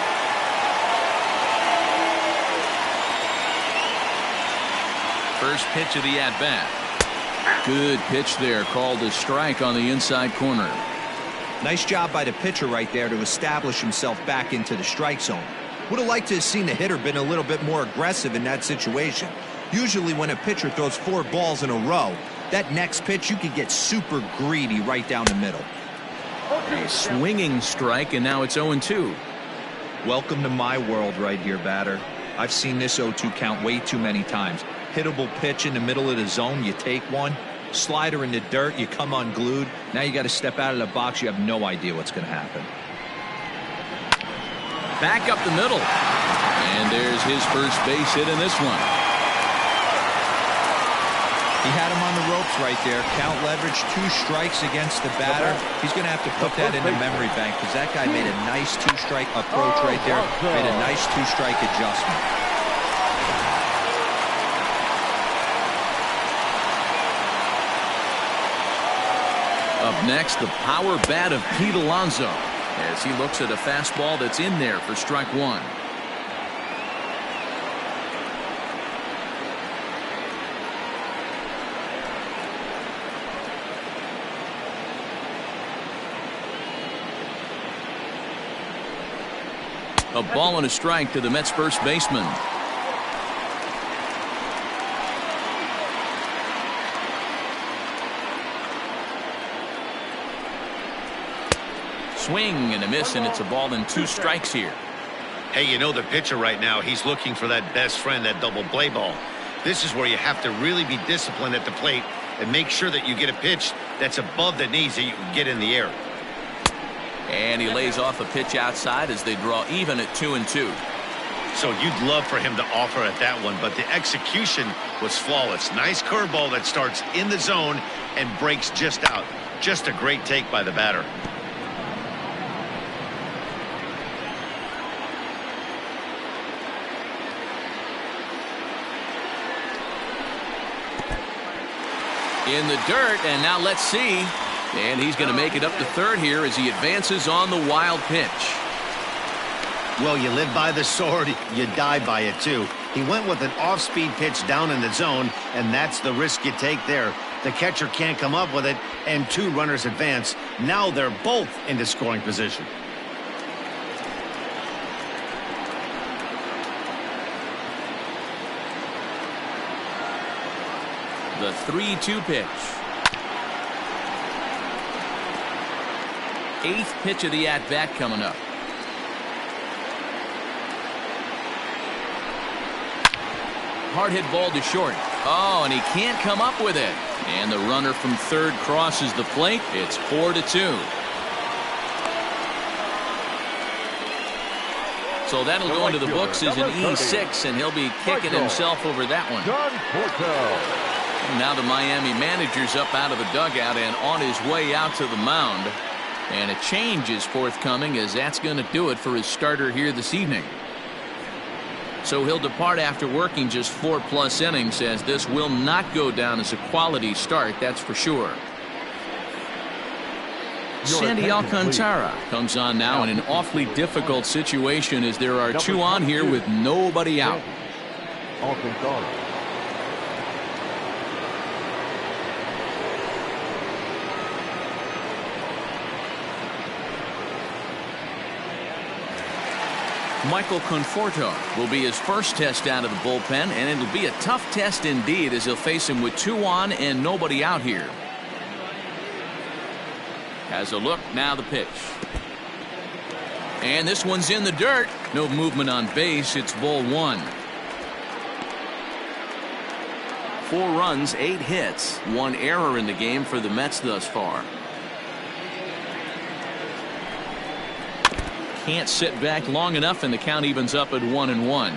First pitch of the at-bat. Good pitch there, called a strike on the inside corner. Nice job by the pitcher right there to establish himself back into the strike zone. Would have liked to have seen the hitter been a little bit more aggressive in that situation. Usually when a pitcher throws 4 balls in a row, that next pitch you could get super greedy right down the middle. A swinging strike, and now it's 0-2. Welcome to my world right here, batter. I've seen this 0-2 count way too many times. Hittable pitch in the middle of the zone, you take one. Slider in the dirt, you come unglued. Now you got to step out of the box. You have no idea what's going to happen. Back up the middle. And there's his first base hit in this one. He had him on the ropes right there. Count leverage, 2 strikes against the batter. He's going to have to put that in the memory bank because that guy made a nice 2-strike approach right there. Made a nice 2-strike adjustment. Up next, the power bat of Pete Alonso as he looks at a fastball that's in there for strike 1. A ball and a strike to the Mets first baseman. Swing and a miss, and it's a ball and 2 strikes here. Hey, you know the pitcher right now, he's looking for that best friend, that double play ball. This is where you have to really be disciplined at the plate and make sure that you get a pitch that's above the knees that you can get in the air. And he lays off a pitch outside as they draw even at 2-2. So you'd love for him to offer at that one, but the execution was flawless. Nice curveball that starts in the zone and breaks just out. Just a great take by the batter. In the dirt, and now let's see. And he's going to make it up to third here as he advances on the wild pitch. Well, you live by the sword, you die by it too. He went with an off-speed pitch down in the zone, and that's the risk you take there. The catcher can't come up with it, and 2 runners advance. Now they're both into scoring position. The 3-2 pitch. 8th pitch of the at-bat coming up. Hard hit ball to short. Oh, and he can't come up with it. And the runner from third crosses the plate. It's 4-2. So that'll go into the books as an E6, and he'll be kicking himself over that one. Now the Miami manager's up out of the dugout and on his way out to the mound. And a change is forthcoming, as that's going to do it for his starter here this evening. So he'll depart after working just 4+ innings, as this will not go down as a quality start, that's for sure. Sandy Alcantara comes on now in an awfully difficult situation, as there are 2 on here with nobody out. Michael Conforto will be his first test out of the bullpen, and it'll be a tough test indeed, as he'll face him with 2 on and nobody out here. Has a look, now the pitch. And this one's in the dirt. No movement on base. It's ball 1. 4 runs, 8 hits, 1 error in the game for the Mets thus far. Can't sit back long enough, and the count evens up at 1-1.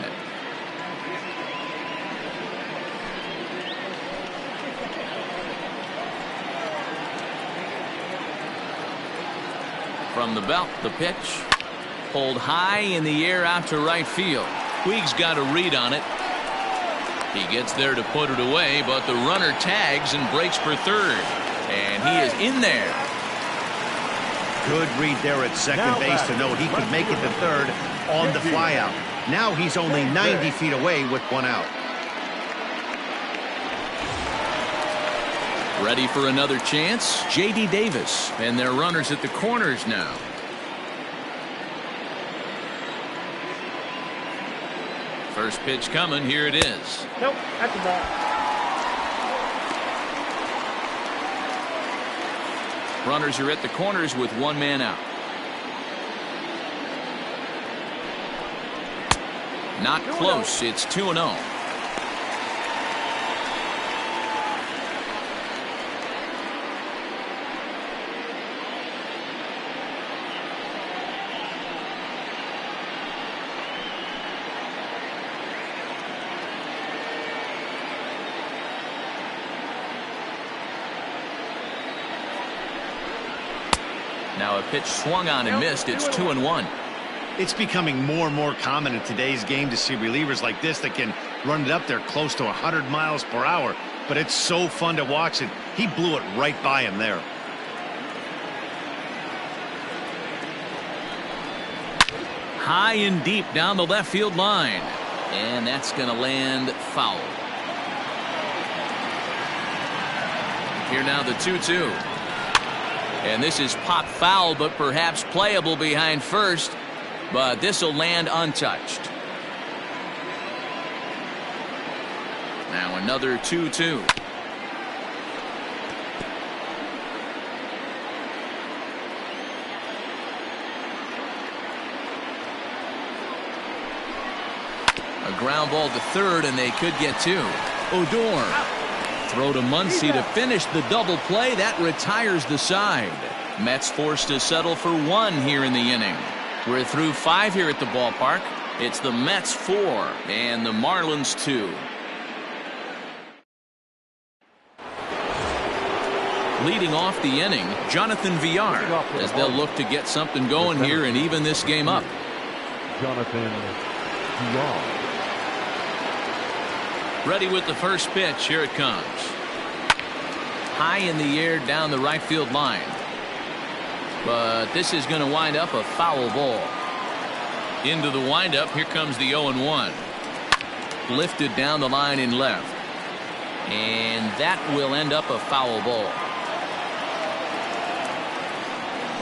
From the belt, the pitch. Pulled high in the air out to right field. Puig's got a read on it. He gets there to put it away, but the runner tags and breaks for third. And he is in there. Good read there at second base to know he could make it to third on the flyout. Now he's only 90 feet away with 1 out. Ready for another chance? J.D. Davis, and their runners at the corners now. First pitch coming. Here it is. Nope, that's a ball. Runners are at the corners with 1 man out. Not close. It's 2-0. Now a pitch swung on and missed. It's 2-1. It's becoming more and more common in today's game to see relievers like this that can run it up there close to 100 miles per hour. But it's so fun to watch it. He blew it right by him there. High and deep down the left field line. And that's going to land foul. Here now the 2-2. And this is pop foul, but perhaps playable behind first. But this will land untouched. Now another 2-2. A ground ball to third, and they could get 2. Odor. Throw to Muncie to finish the double play. That retires the side. Mets forced to settle for 1 here in the inning. We're through 5 here at the ballpark. It's the Mets 4 and the Marlins 2. Leading off the inning, Jonathan Villar, as they'll look to get something going here and even this game up. Jonathan Villar. Ready with the first pitch. Here it comes. High in the air down the right field line. But this is going to wind up a foul ball. Into the windup. Here comes the 0-1. Lifted down the line in left. And that will end up a foul ball.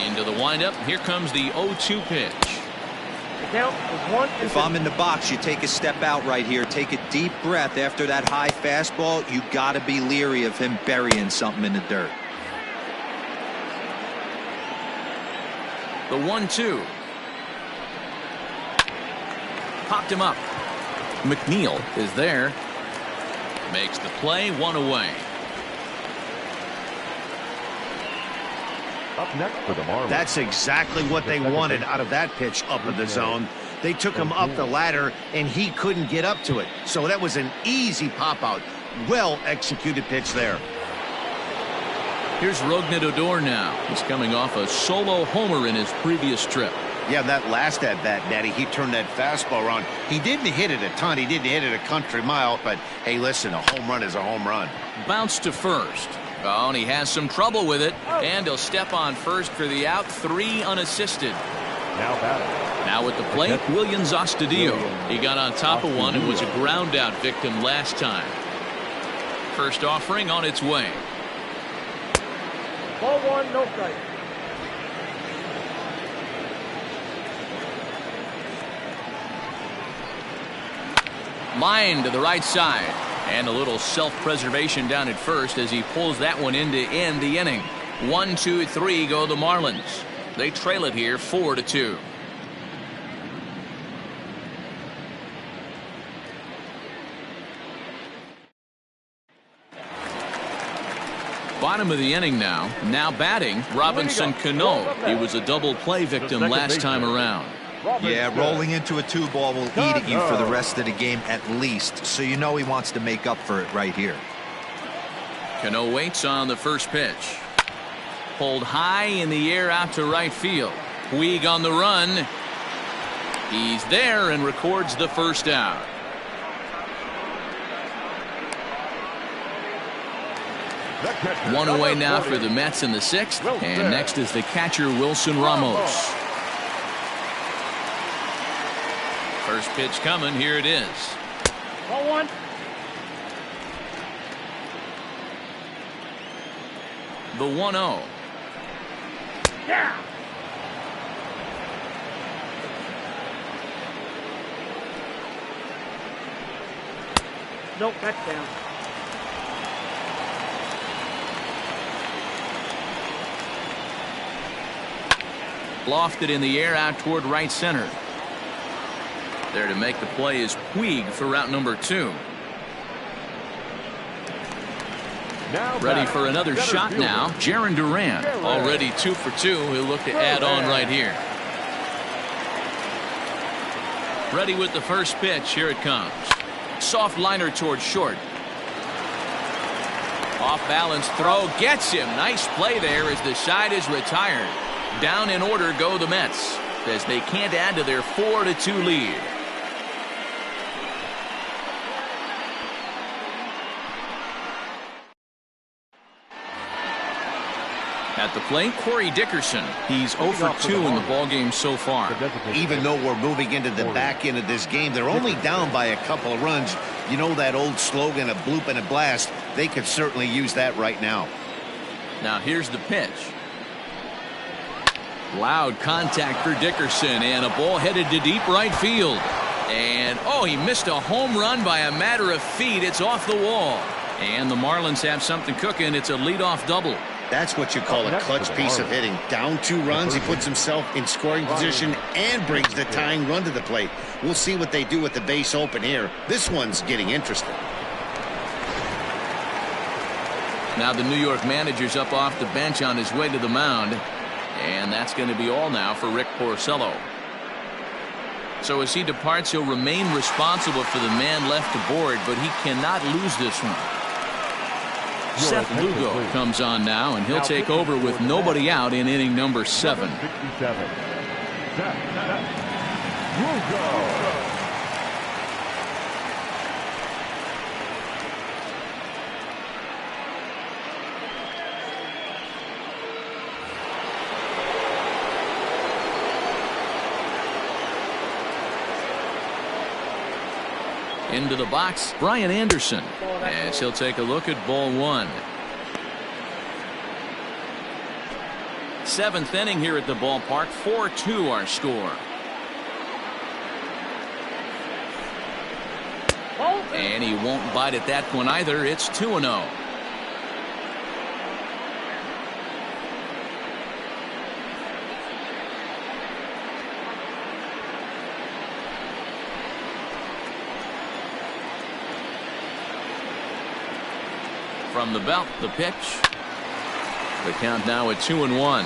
Into the windup. Here comes the 0-2 pitch. If I'm in the box, you take a step out right here. Take a deep breath after that high fastball. You got to be leery of him burying something in the dirt. The 1-2. Popped him up. Mcneil is there. Makes the play, 1 away. Up next for the Marlins. That's exactly what they wanted out of that pitch up in the zone. They took him up the ladder, and he couldn't get up to it. So that was an easy pop-out. Well-executed pitch there. Here's Odor now. He's coming off a solo homer in his previous trip. Yeah, that last at-bat, Daddy, he turned that fastball around. He didn't hit it a ton. He didn't hit it a country mile. But, hey, listen, a home run is a home run. Bounce to first. Oh, and he has some trouble with it. And he'll step on first for the out. 3 unassisted. Now batting. Now at the plate, Williams Astudillo. He got on top of one and was a ground-out victim last time. First offering on its way. Ball 1, no strike. Line to the right side. And a little self-preservation down at first as he pulls that one in to end the inning. 1, 2, 3 go the Marlins. They trail it here 4-2. Bottom of the inning now. Now batting, Robinson Cano. He was a double play victim last time around. Yeah, rolling into a 2-ball will eat at you for the rest of the game at least, so you know he wants to make up for it right here. Cano waits on the first pitch. Pulled high in the air out to right field. Puig on the run. He's there and records the first out. One away now for the Mets in the 6th. And next is the catcher, Wilson Ramos. First pitch coming. Here it is. Ball 1. The 1-0. Yeah. Nope, that's down. Lofted in the air out toward right center. There to make the play is Puig for route number 2. Ready for another shot now. Jaron Duran already 2 for 2. He'll look to add on right here. Ready with the first pitch. Here it comes. Soft liner towards short. Off balance throw gets him. Nice play there as the side is retired. Down in order go the Mets as they can't add to their 4-2 lead. At the plate, Cory Dickerson. He's 0 for 2 in the ballgame so far. Even though we're moving into the back end of this game, they're only down by a couple of runs. You know that old slogan, a bloop and a blast. They could certainly use that right now. Now here's the pitch. Loud contact for Dickerson, and a ball headed to deep right field. And, oh, he missed a home run by a matter of feet. It's off the wall. And the Marlins have something cooking. It's a leadoff double. That's what you call a clutch piece of hitting. Down 2 runs, he puts himself in scoring position and brings the tying run to the plate. We'll see what they do with the base open here. This one's getting interesting. Now the New York manager's up off the bench on his way to the mound. And that's going to be all now for Rick Porcello. So as he departs, he'll remain responsible for the man left to board, but he cannot lose this one. Seth Lugo comes on now, and he'll take over with nobody out in inning number 7. 67. Seth Lugo. Into the box, Brian Anderson, as he'll take a look at ball 1. 7th inning here at the ballpark. 4-2 our score. And he won't bite at that one either. It's 2-0. From the belt, the pitch. The count now at 2-1.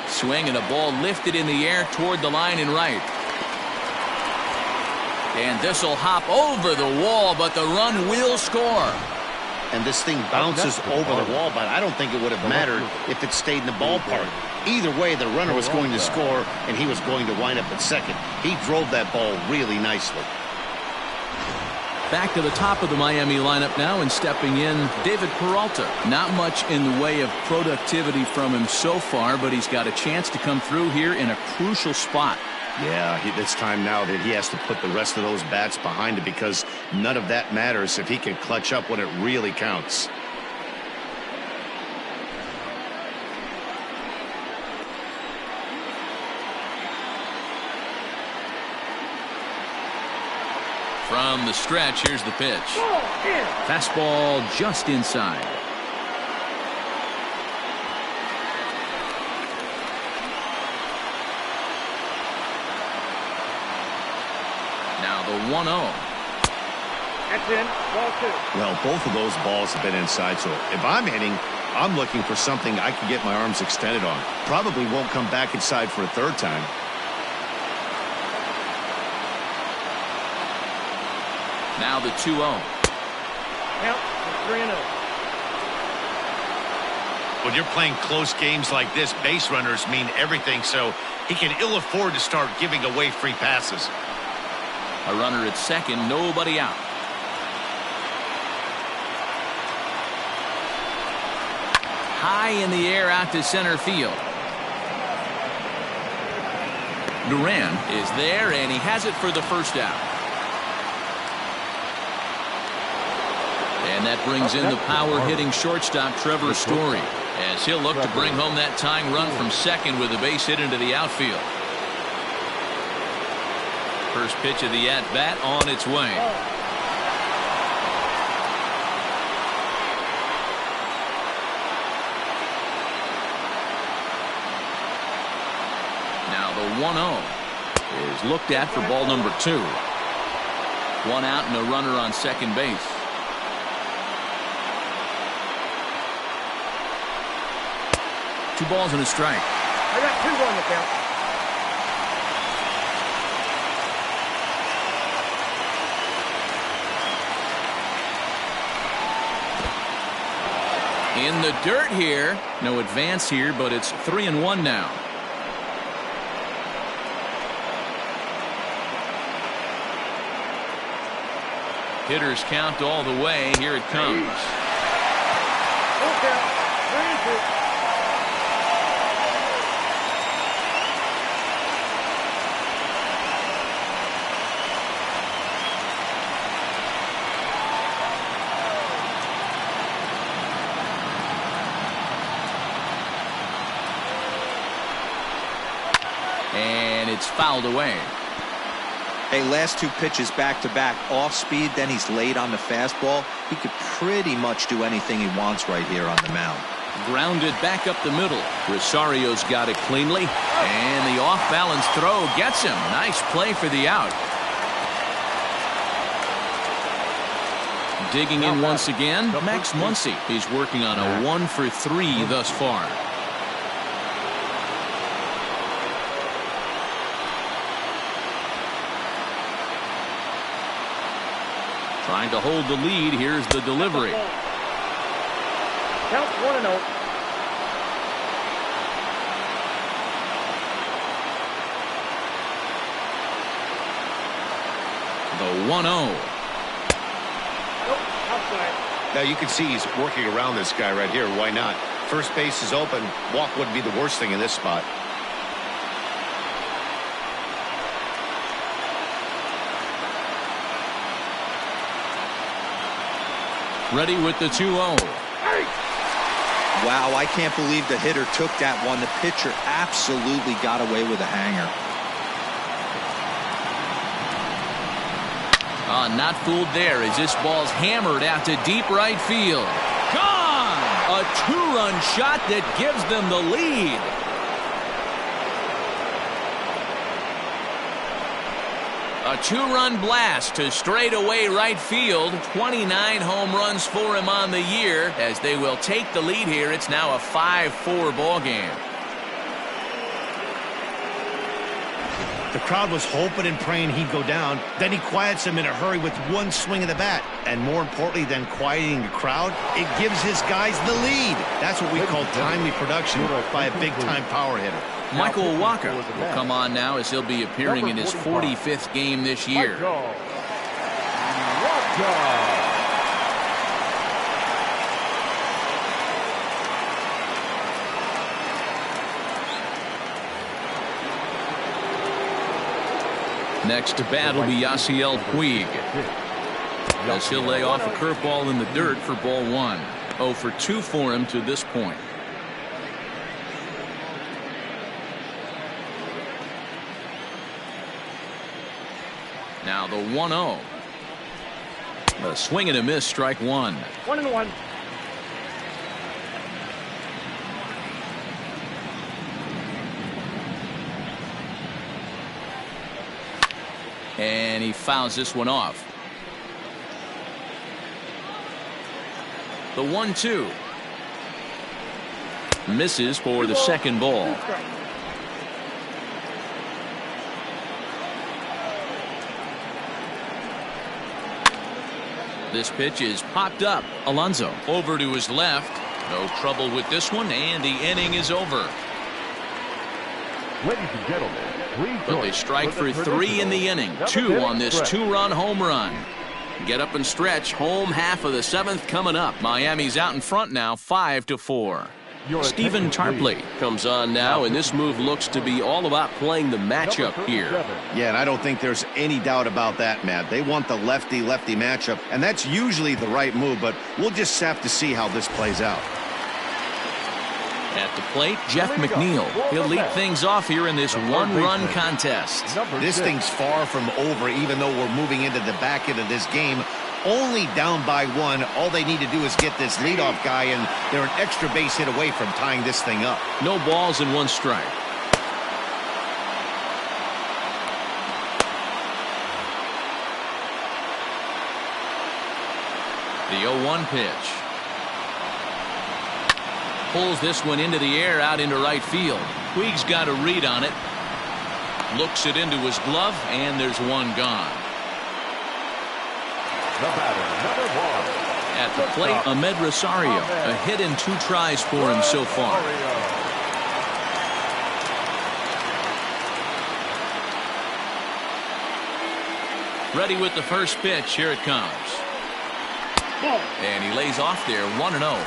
Swing and a ball lifted in the air toward the line and right. And this will hop over the wall, but the run will score. And this thing bounces over the wall, but I don't think it would have mattered if it stayed in the ballpark. Either way, the runner was going to score, and he was going to wind up at second. He drove that ball really nicely. Back to the top of the Miami lineup now, and stepping in, David Peralta. Not much in the way of productivity from him so far, but he's got a chance to come through here in a crucial spot. Yeah, it's time now that he has to put the rest of those bats behind it, because none of that matters if he can clutch up when it really counts. From the stretch, here's the pitch. Fastball just inside. Now the 1-0. That's in. Ball 2. Well, both of those balls have been inside, so if I'm hitting, I'm looking for something I can get my arms extended on. Probably won't come back inside for a third time. Now the 2-0. Count 3-0. When you're playing close games like this, base runners mean everything, so he can ill afford to start giving away free passes. A runner at second, nobody out. High in the air out to center field. Duran is there, and he has it for the first out. And that brings in the power-hitting shortstop Trevor Story, as he'll look to bring home that tying run from second with a base hit into the outfield. First pitch of the at-bat on its way. Now the 1-0 is looked at for ball number 2. One out and a runner on second base. Two balls and a strike. I got 2 on the count. In the dirt here. No advance here, but it's 3-1 now. Hitters count all the way. Here it comes. Full count. 3-2. And it's fouled away. Hey, last 2 pitches back-to-back, off speed, then he's late on the fastball. He could pretty much do anything he wants right here on the mound. Grounded back up the middle. Rosario's got it cleanly, and the off-balance throw gets him. Nice play for the out. Digging in once again, Max Muncie. He's working on a 1-for-3 thus far. Trying to hold the lead. Here's the delivery. Count 1-0. The 1-0. Nope, outside. Now you can see he's working around this guy right here. Why not? First base is open. Walk wouldn't be the worst thing in this spot. Ready with the 2-0. Wow, I can't believe the hitter took that one. The pitcher absolutely got away with a hanger. Not fooled there as this ball's hammered out to deep right field. Gone! A 2-run shot that gives them the lead. A two-run blast to straightaway right field. 29 home runs for him on the year. As they will take the lead here, it's now a 5-4 ball game. The crowd was hoping and praying he'd go down. Then he quiets him in a hurry with one swing of the bat. And more importantly than quieting the crowd, it gives his guys the lead. That's what we call timely production by a big-time power hitter. Michael Wacha will come on now as he'll be appearing in his 45th game this year. Next to bat will be Yasiel Puig, as he'll lay off a curveball in the dirt for ball one. 0 for 2 for him to this point. Now the 1-0. A swing and a miss, strike one. 1-1. And he fouls this one off. The 1-2. Misses for the second ball. This pitch is popped up. Alonso over to his left. No trouble with this one, and the inning is over. Ladies and gentlemen, but they strike for 3 in the inning. 2 on this 2-run home run. Get up and stretch. Home half of the 7th coming up. Miami's out in front now, 5-4. Stephen Tarpley comes on now, and this move looks to be all about playing the matchup here. Yeah, and I don't think there's any doubt about that, Matt. They want the lefty-lefty matchup, and that's usually the right move, but we'll just have to see how this plays out. At the plate, Jeff McNeil. He'll lead things off here in this one-run contest. This thing's far from over, even though we're moving into the back end of this game. Only down by 1. All they need to do is get this leadoff guy, and they're an extra base hit away from tying this thing up. No balls and 1 strike. The 0-1 pitch. Pulls this one into the air out into right field. Puig's got a read on it. Looks it into his glove, and there's one gone. The batter, number 1. At the plate, Ahmed Rosario. A hit in 2 tries for him so far. Ready with the first pitch. Here it comes. And he lays off there, 1-0.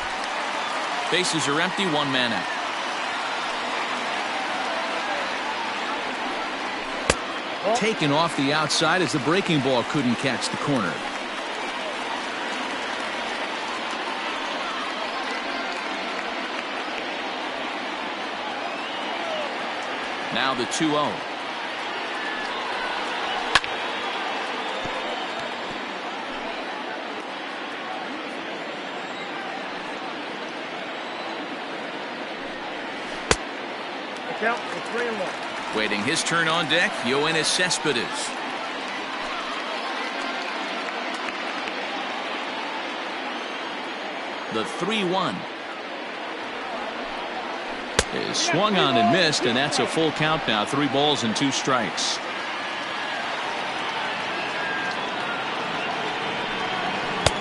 Bases are empty, 1 man out. Taken off the outside as the breaking ball couldn't catch the corner. Now the 2-0. Count for 3-1. Waiting his turn on deck, Yoenis Cespedes. The 3-1 is swung on and missed, and that's a full count now. 3 balls and 2 strikes.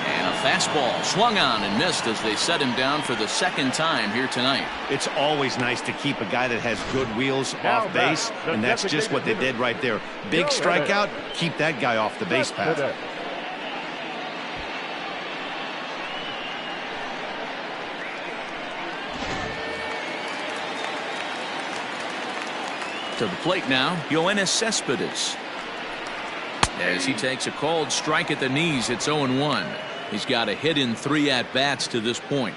And a fastball swung on and missed as they set him down for the 2nd time here tonight. It's always nice to keep a guy that has good wheels off base, and that's just what they did right there. Big strikeout, keep that guy off the base path. To the plate now, Yoenis Cespedes. As he takes a called strike at the knees, it's 0-1. He's got a hit in 3 at-bats to this point.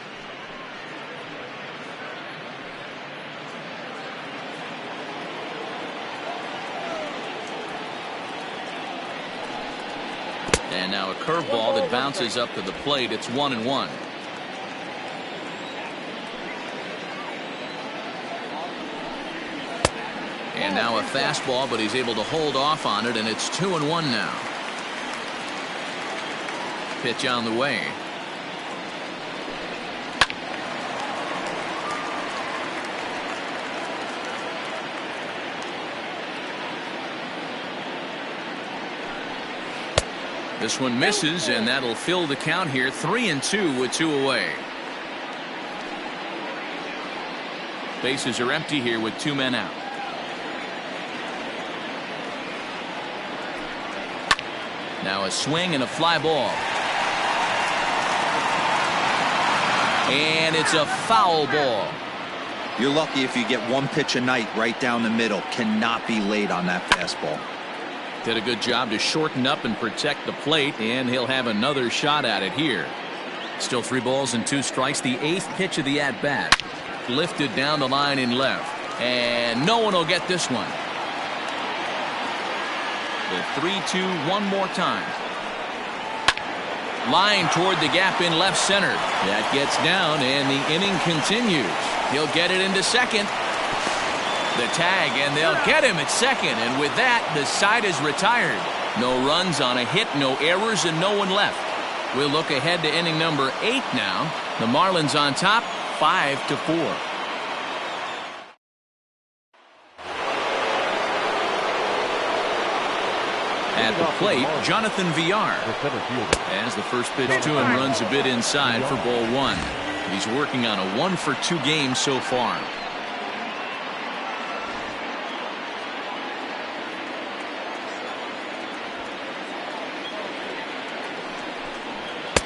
And now a curveball that bounces up to the plate. It's 1-1. And And now a fastball, but he's able to hold off on it, and it's 2-1 now. Pitch on the way. This one misses, and that'll fill the count here. 3-2 with 2 away. Bases are empty here with 2 men out. Now a swing and a fly ball. And it's a foul ball. You're lucky if you get 1 pitch a night right down the middle. Cannot be late on that fastball. Did a good job to shorten up and protect the plate, and he'll have another shot at it here. Still 3 balls and 2 strikes. The 8th pitch of the at-bat. Lifted down the line in left. And no one will get this one. The 3-2 one more time. Line toward the gap in left center. That gets down, and the inning continues. He'll get it into second. The tag, and they'll get him at second. And with that, the side is retired. No runs on a hit, no errors, and no one left. We'll look ahead to inning number 8 now. The Marlins on top, 5-4. At the plate, Jonathan Villar. As the first pitch to him runs a bit inside for ball 1. He's working on a 1-for-2 game so far.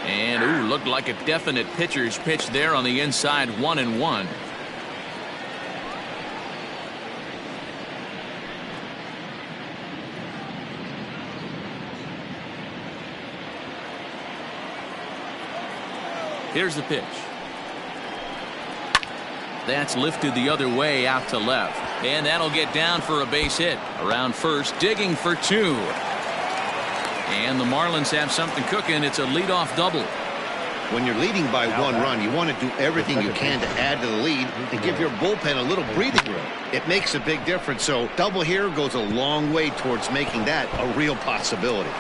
And ooh, looked like a definite pitcher's pitch there on the inside. 1-1. Here's the pitch. That's lifted the other way out to left. And that'll get down for a base hit. Around first, digging for 2. And the Marlins have something cooking. It's a leadoff double. When you're leading by 1 run, you want to do everything you can to add to the lead and give your bullpen a little breathing room. It makes a big difference. So double here goes a long way towards making that a real possibility.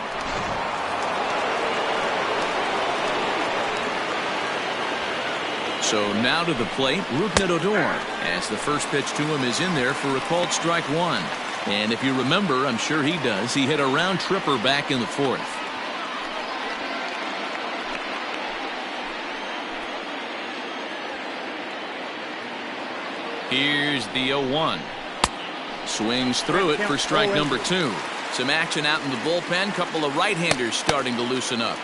So now to the plate, Mcneil, as the first pitch to him is in there for a called strike 1. And if you remember, I'm sure he does, he hit a round tripper back in the 4th. Here's the 0-1. Swings through it for strike number 2. Some action out in the bullpen. Couple of right-handers starting to loosen up.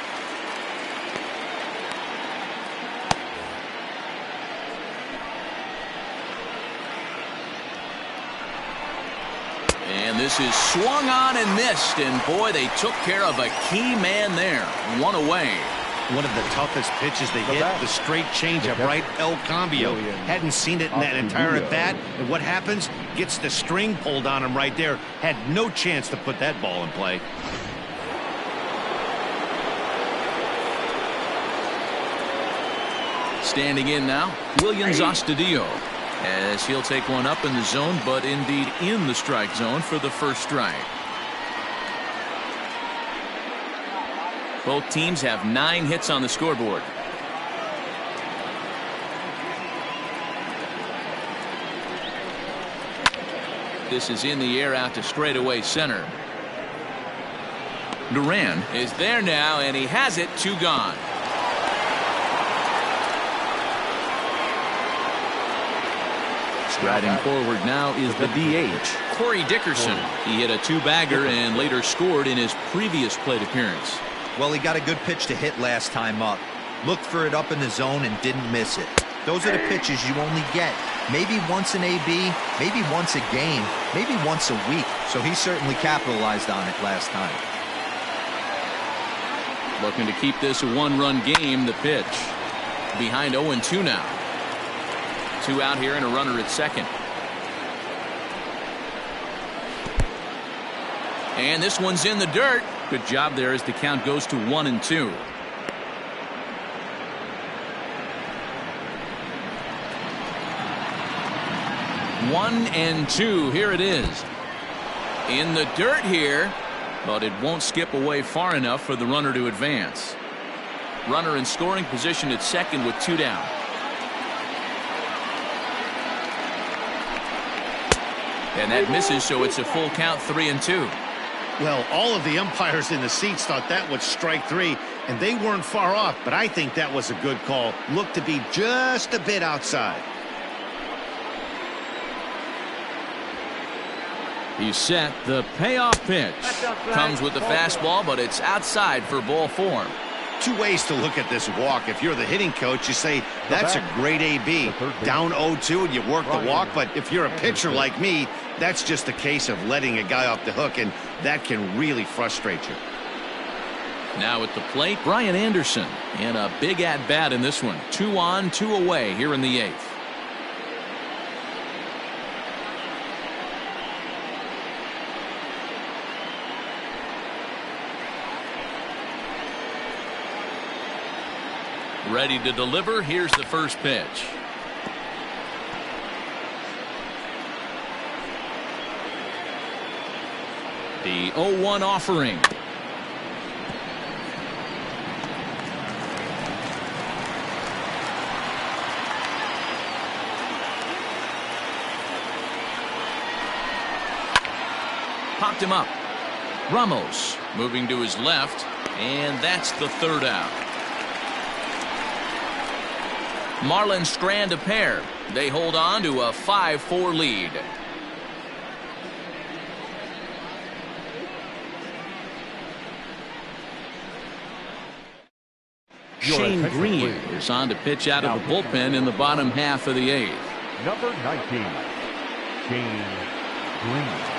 And this is swung on and missed, and boy, they took care of a key man there. 1 away. One of the toughest pitches they hit, the straight changeup, right? El Cambio. Hadn't seen it in that entire at bat, and what happens? Gets the string pulled on him right there. Had no chance to put that ball in play. Standing in now, Williams Astudillo, as he'll take one up in the zone, but indeed in the strike zone for the first strike. Both teams have 9 hits on the scoreboard. This is in the air out to straightaway center. Duran is there now, and he has it. 2 gone. Striding forward now is the DH, Cory Dickerson. He hit a 2-bagger and later scored in his previous plate appearance. Well, he got a good pitch to hit last time up. Looked for it up in the zone and didn't miss it. Those are the pitches you only get maybe once in AB, maybe once a game, maybe once a week. So he certainly capitalized on it last time. Looking to keep this a 1-run game. The pitch behind 0-2 now. 2 out here and a runner at second. And this one's in the dirt. Good job there as the count goes to 1-2. One and 2. Here it is. In the dirt here, but it won't skip away far enough for the runner to advance. Runner in scoring position at second with 2 down. And that misses, so it's a full count, 3-2. Well, all of the umpires in the seats thought that was strike 3, and they weren't far off, but I think that was a good call. Looked to be just a bit outside. He's set. The payoff pitch comes with the fastball, but it's outside for ball 4. 2 ways to look at this walk. If you're the hitting coach, you say, that's a great AB. Down 0-2 and you work the walk, but if you're a pitcher like me, that's just a case of letting a guy off the hook, and that can really frustrate you. Now at the plate, Brian Anderson, and a big at-bat in this one. 2 on, 2 away here in the 8th. Ready to deliver. Here's the first pitch. The 0-1 offering. Popped him up. Ramos moving to his left, and that's the 3rd out. Marlins strand a pair. They hold on to a 5-4 lead. Shane Green is on to pitch out of the bullpen in the bottom half of the 8th. Number 19, Shane Green.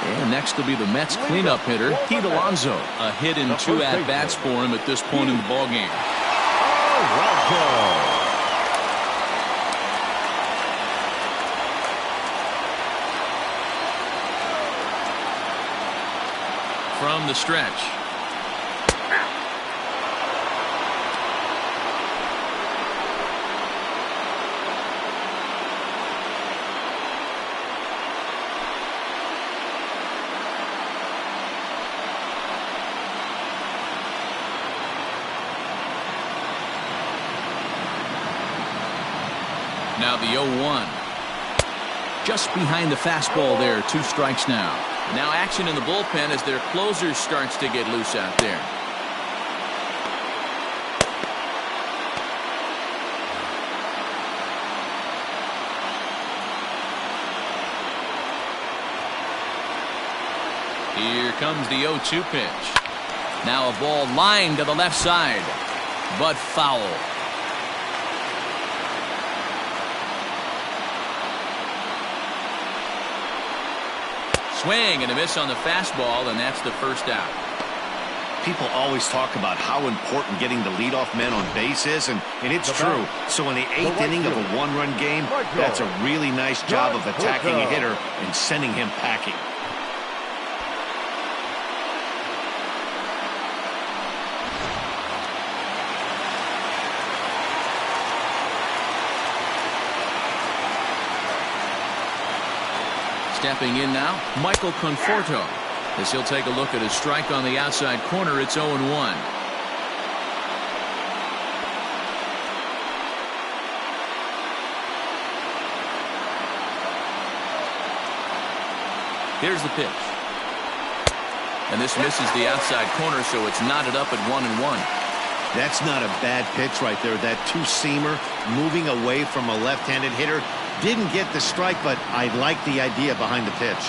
And next will be the Mets cleanup hitter, Pete Alonso. A hit in 2 at-bats for him at this point in the ballgame. From the stretch. Now the 0-1. Just behind the fastball there. 2 strikes now. Now action in the bullpen as their closer starts to get loose out there. Here comes the 0-2 pitch. Now a ball lined to the left side, but foul. Swing and a miss on the fastball, and that's the 1st out. People always talk about how important getting the leadoff man on base is, and it's true. So in the 8th inning of a 1-run game, that's a really nice job of attacking a hitter and sending him packing. Stepping in now, Michael Conforto, as he'll take a look at a strike on the outside corner. It's 0-1. Here's the pitch. And this misses the outside corner, so it's knotted up at 1-1. That's not a bad pitch right there. That 2-seamer moving away from a left-handed hitter. Didn't get the strike, but I like the idea behind the pitch.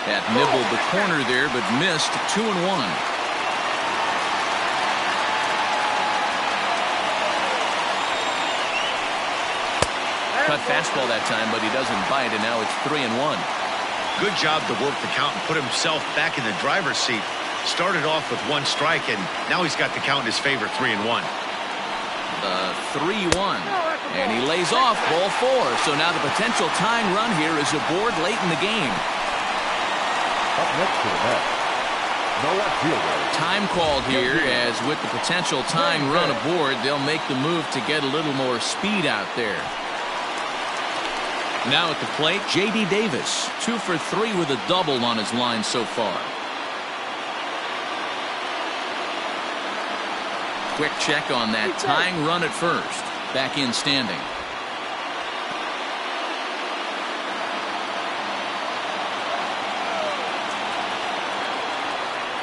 That nibbled the corner there, but missed. 2-1. Cut fastball that time, but he doesn't bite, and now it's 3-1. Good job to work the count and put himself back in the driver's seat. Started off with 1 strike, and now he's got the count in his favor, 3-1. The 3-1. And he lays off ball 4. So now the potential tying run here is aboard late in the game. Up next to the bat, the left fielder. Time called here, as with the potential tying run aboard, they'll make the move to get a little more speed out there. Now at the plate, J.D. Davis, 2 for 3 with a double on his line so far. Quick check on that tying run at first. Back in standing.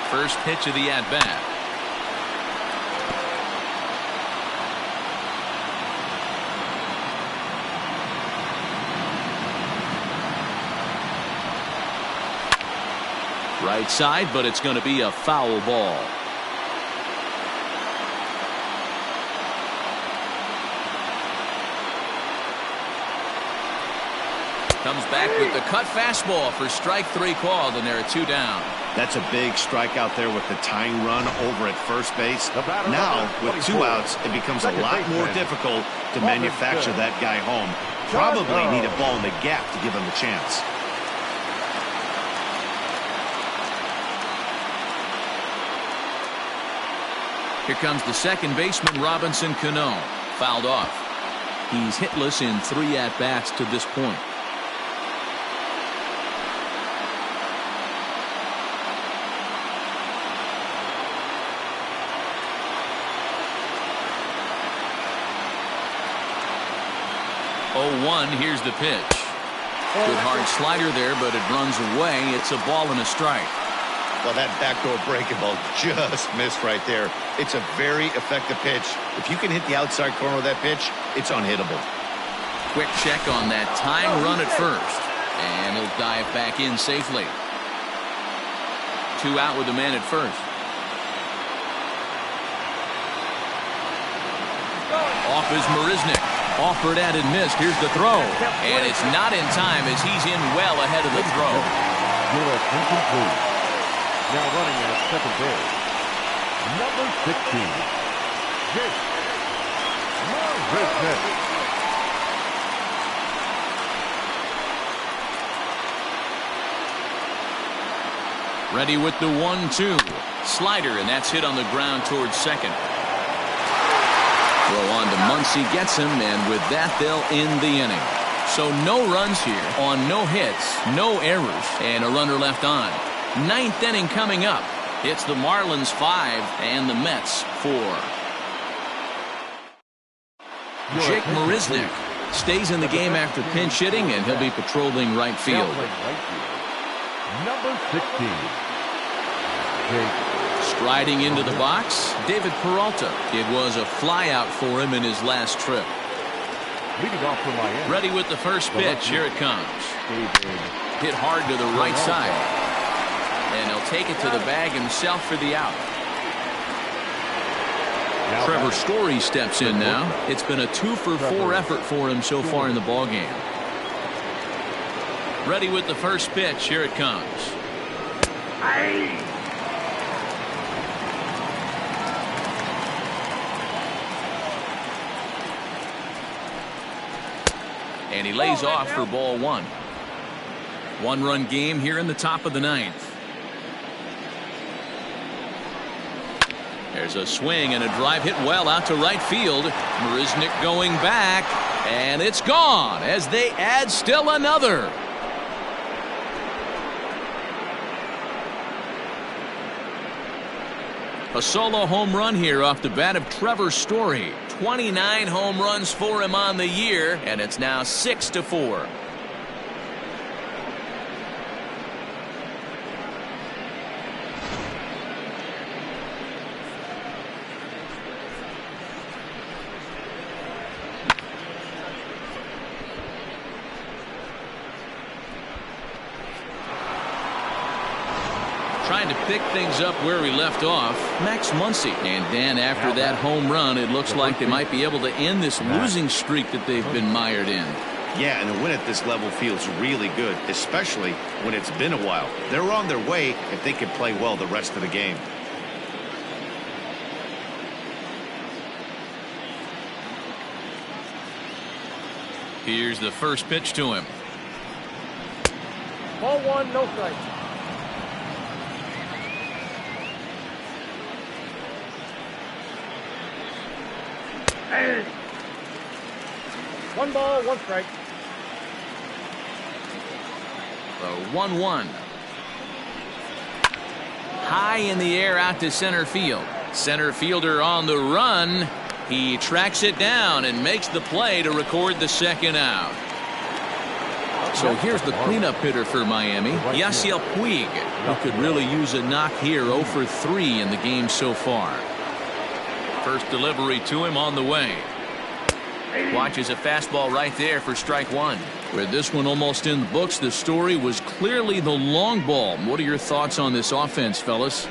First pitch of the at-bat. Right side, but it's going to be a foul ball. Comes back with the cut fastball for strike 3 called, and there are 2 down. That's a big strikeout there with the tying run over at first base. Now, with 2 outs, it becomes a lot more difficult to manufacture that guy home. Probably need a ball in the gap to give him a chance. Here comes the second baseman, Robinson Cano. Fouled off. He's hitless in 3 at-bats to this point. Here's the pitch. Good hard slider there, but it runs away. It's a ball and a strike. Well, that backdoor breaking ball just missed right there. It's a very effective pitch. If you can hit the outside corner of that pitch, it's unhittable. Quick check on that tying run at first, and he'll dive back in safely. 2 out with the man at first. Off is Marisnik. Offered at and missed. Here's the throw. And it's not in time as he's in well ahead of the throw. Your attention, please. Now running at second base, number 16, Jake Marisnik. Ready with the 1-2. Slider, and that's hit on the ground towards second. Throw on to Muncie, gets him, and with that they'll end the inning. So no runs here on no hits, no errors, and a runner left on. 9th inning coming up. It's the Marlins 5 and the Mets 4. Jake Marisnik stays in the game after pinch hitting, and he'll be patrolling right field. Number 16, Jake. Striding into the box, David Peralta. It was a flyout for him in his last trip. Leading off from Miami. Ready with the first pitch. Here it comes. Hit hard to the right side. And he'll take it to the bag himself for the out. Trevor Story steps in now. It's been a 2-for-4 effort for him so far in the ballgame. Ready with the first pitch. Here it comes. And he lays off for ball 1. 1-run game here in the top of the 9th. There's a swing and a drive hit well out to right field. Marisnik going back, and it's gone as they add still another. A solo home run here off the bat of Trevor Story. 29 home runs for him on the year, and it's now 6-4. Trying to pick things up where we left off, Max Muncie. And Dan, after that home run, it looks like they might be able to end this losing streak that they've been mired in. Yeah, and a win at this level feels really good, especially when it's been a while. They're on their way if they can play well the rest of the game. Here's the first pitch to him. Ball 1, no strike. One ball, one strike. The 1-1. High in the air out to center field. Center fielder on the run. He tracks it down and makes the play to record the second out. So here's the cleanup hitter for Miami, Yasiel Puig, who could really use a knock here. 0 for 3 in the game so far. First delivery to him on the way. Watches a fastball right there for strike one. With this one almost in the books, the story was clearly the long ball. What are your thoughts on this offense, fellas?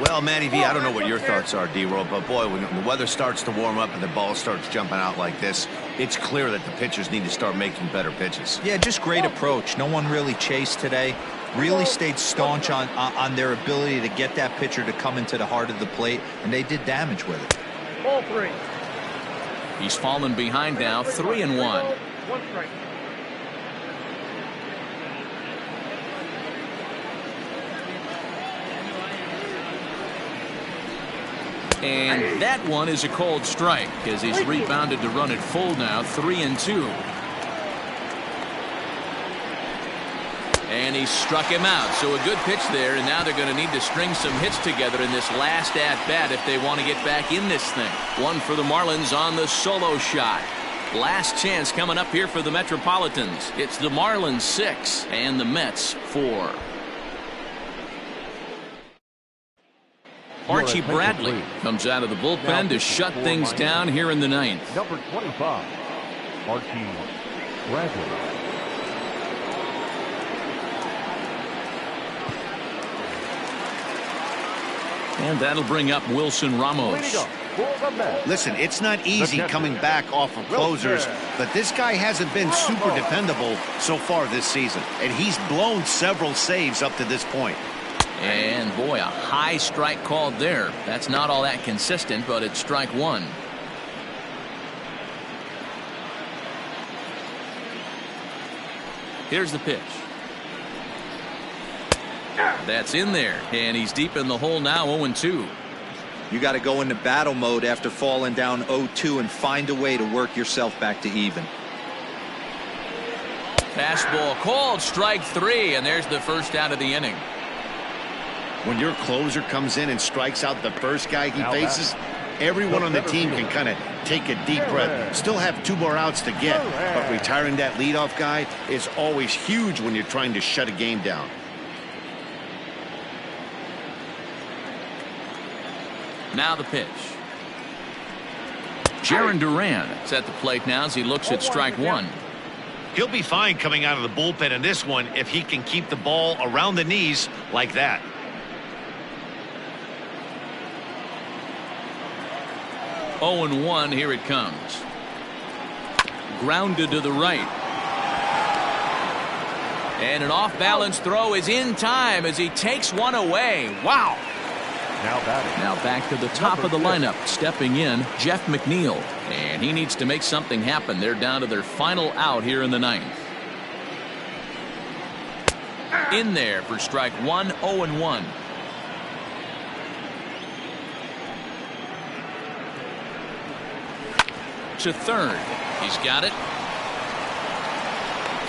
Well, Manny V, I don't know what your thoughts are, D-Roll, but boy, when the weather starts to warm up and the ball starts jumping out like this, it's clear that the pitchers need to start making better pitches. Yeah, just great approach. No one really chased today. Really stayed staunch on their ability to get that pitcher to come into the heart of the plate, and they did damage with it. Ball three. He's fallen behind now, 3-1. One strike. And that one is a cold strike as he's rebounded to run it full now, 3-2. And he struck him out. So a good pitch there, and now they're going to need to string some hits together in this last at-bat if they want to get back in this thing. One for the Marlins on the solo shot. Last chance coming up here for the Metropolitans. It's the Marlins 6 and the Mets 4. Archie Bradley comes out of the bullpen to shut things down here in the ninth. Number 25, Archie Bradley. And that'll bring up Wilson Ramos. Listen, it's not easy coming back off of closers, but this guy hasn't been super dependable so far this season, and he's blown several saves up to this point. And boy, a high strike called there. That's not all that consistent, but it's strike one. Here's the pitch. That's in there, and he's deep in the hole now, 0-2. You got to go into battle mode after falling down 0-2 and find a way to work yourself back to even. Fastball called, strike three, and there's the first out of the inning. When your closer comes in and strikes out the first guy he faces, everyone on the team can kind of take a deep breath. Still have 2 more outs to get, but retiring that leadoff guy is always huge when you're trying to shut a game down. Now the pitch. Jaron Duran is at the plate now as he looks at strike one. He'll be fine coming out of the bullpen in this one if he can keep the ball around the knees like that. Oh, 0-1, here it comes. Grounded to the right. And an off-balance throw is in time as he takes one away. Wow. Now back to the top of the lineup. Stepping in, Jeff McNeil. And he needs to make something happen. They're down to their final out here in the ninth. In there for strike one, 0-1. To third. He's got it.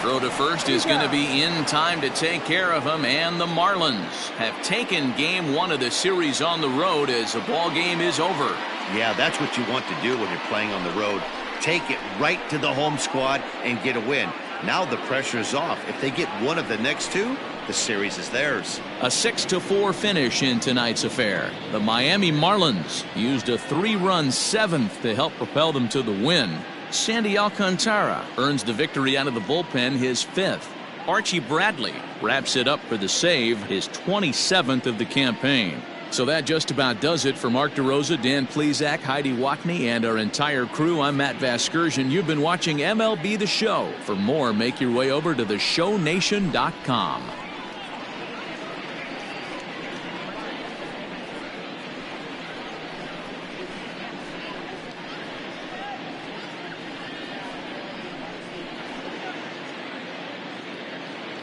Throw to first is going to be in time to take care of him, and the Marlins have taken game one of the series on the road as the ball game is over. Yeah, that's what you want to do when you're playing on the road. Take it right to the home squad and get a win. Now the pressure is off. If they get one of the next two, the series is theirs. A 6-4 finish in tonight's affair. The Miami Marlins used a 3-run seventh to help propel them to the win. Sandy Alcantara earns the victory out of the bullpen, his 5th. Archie Bradley wraps it up for the save, his 27th of the campaign. So that just about does it for Mark DeRosa, Dan Plesac, Heidi Watney, and our entire crew. I'm Matt Vasgersian. You've been watching MLB The Show. For more, make your way over to theshownation.com.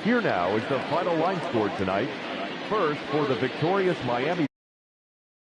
Here now is the final line score tonight. First, for the victorious Miami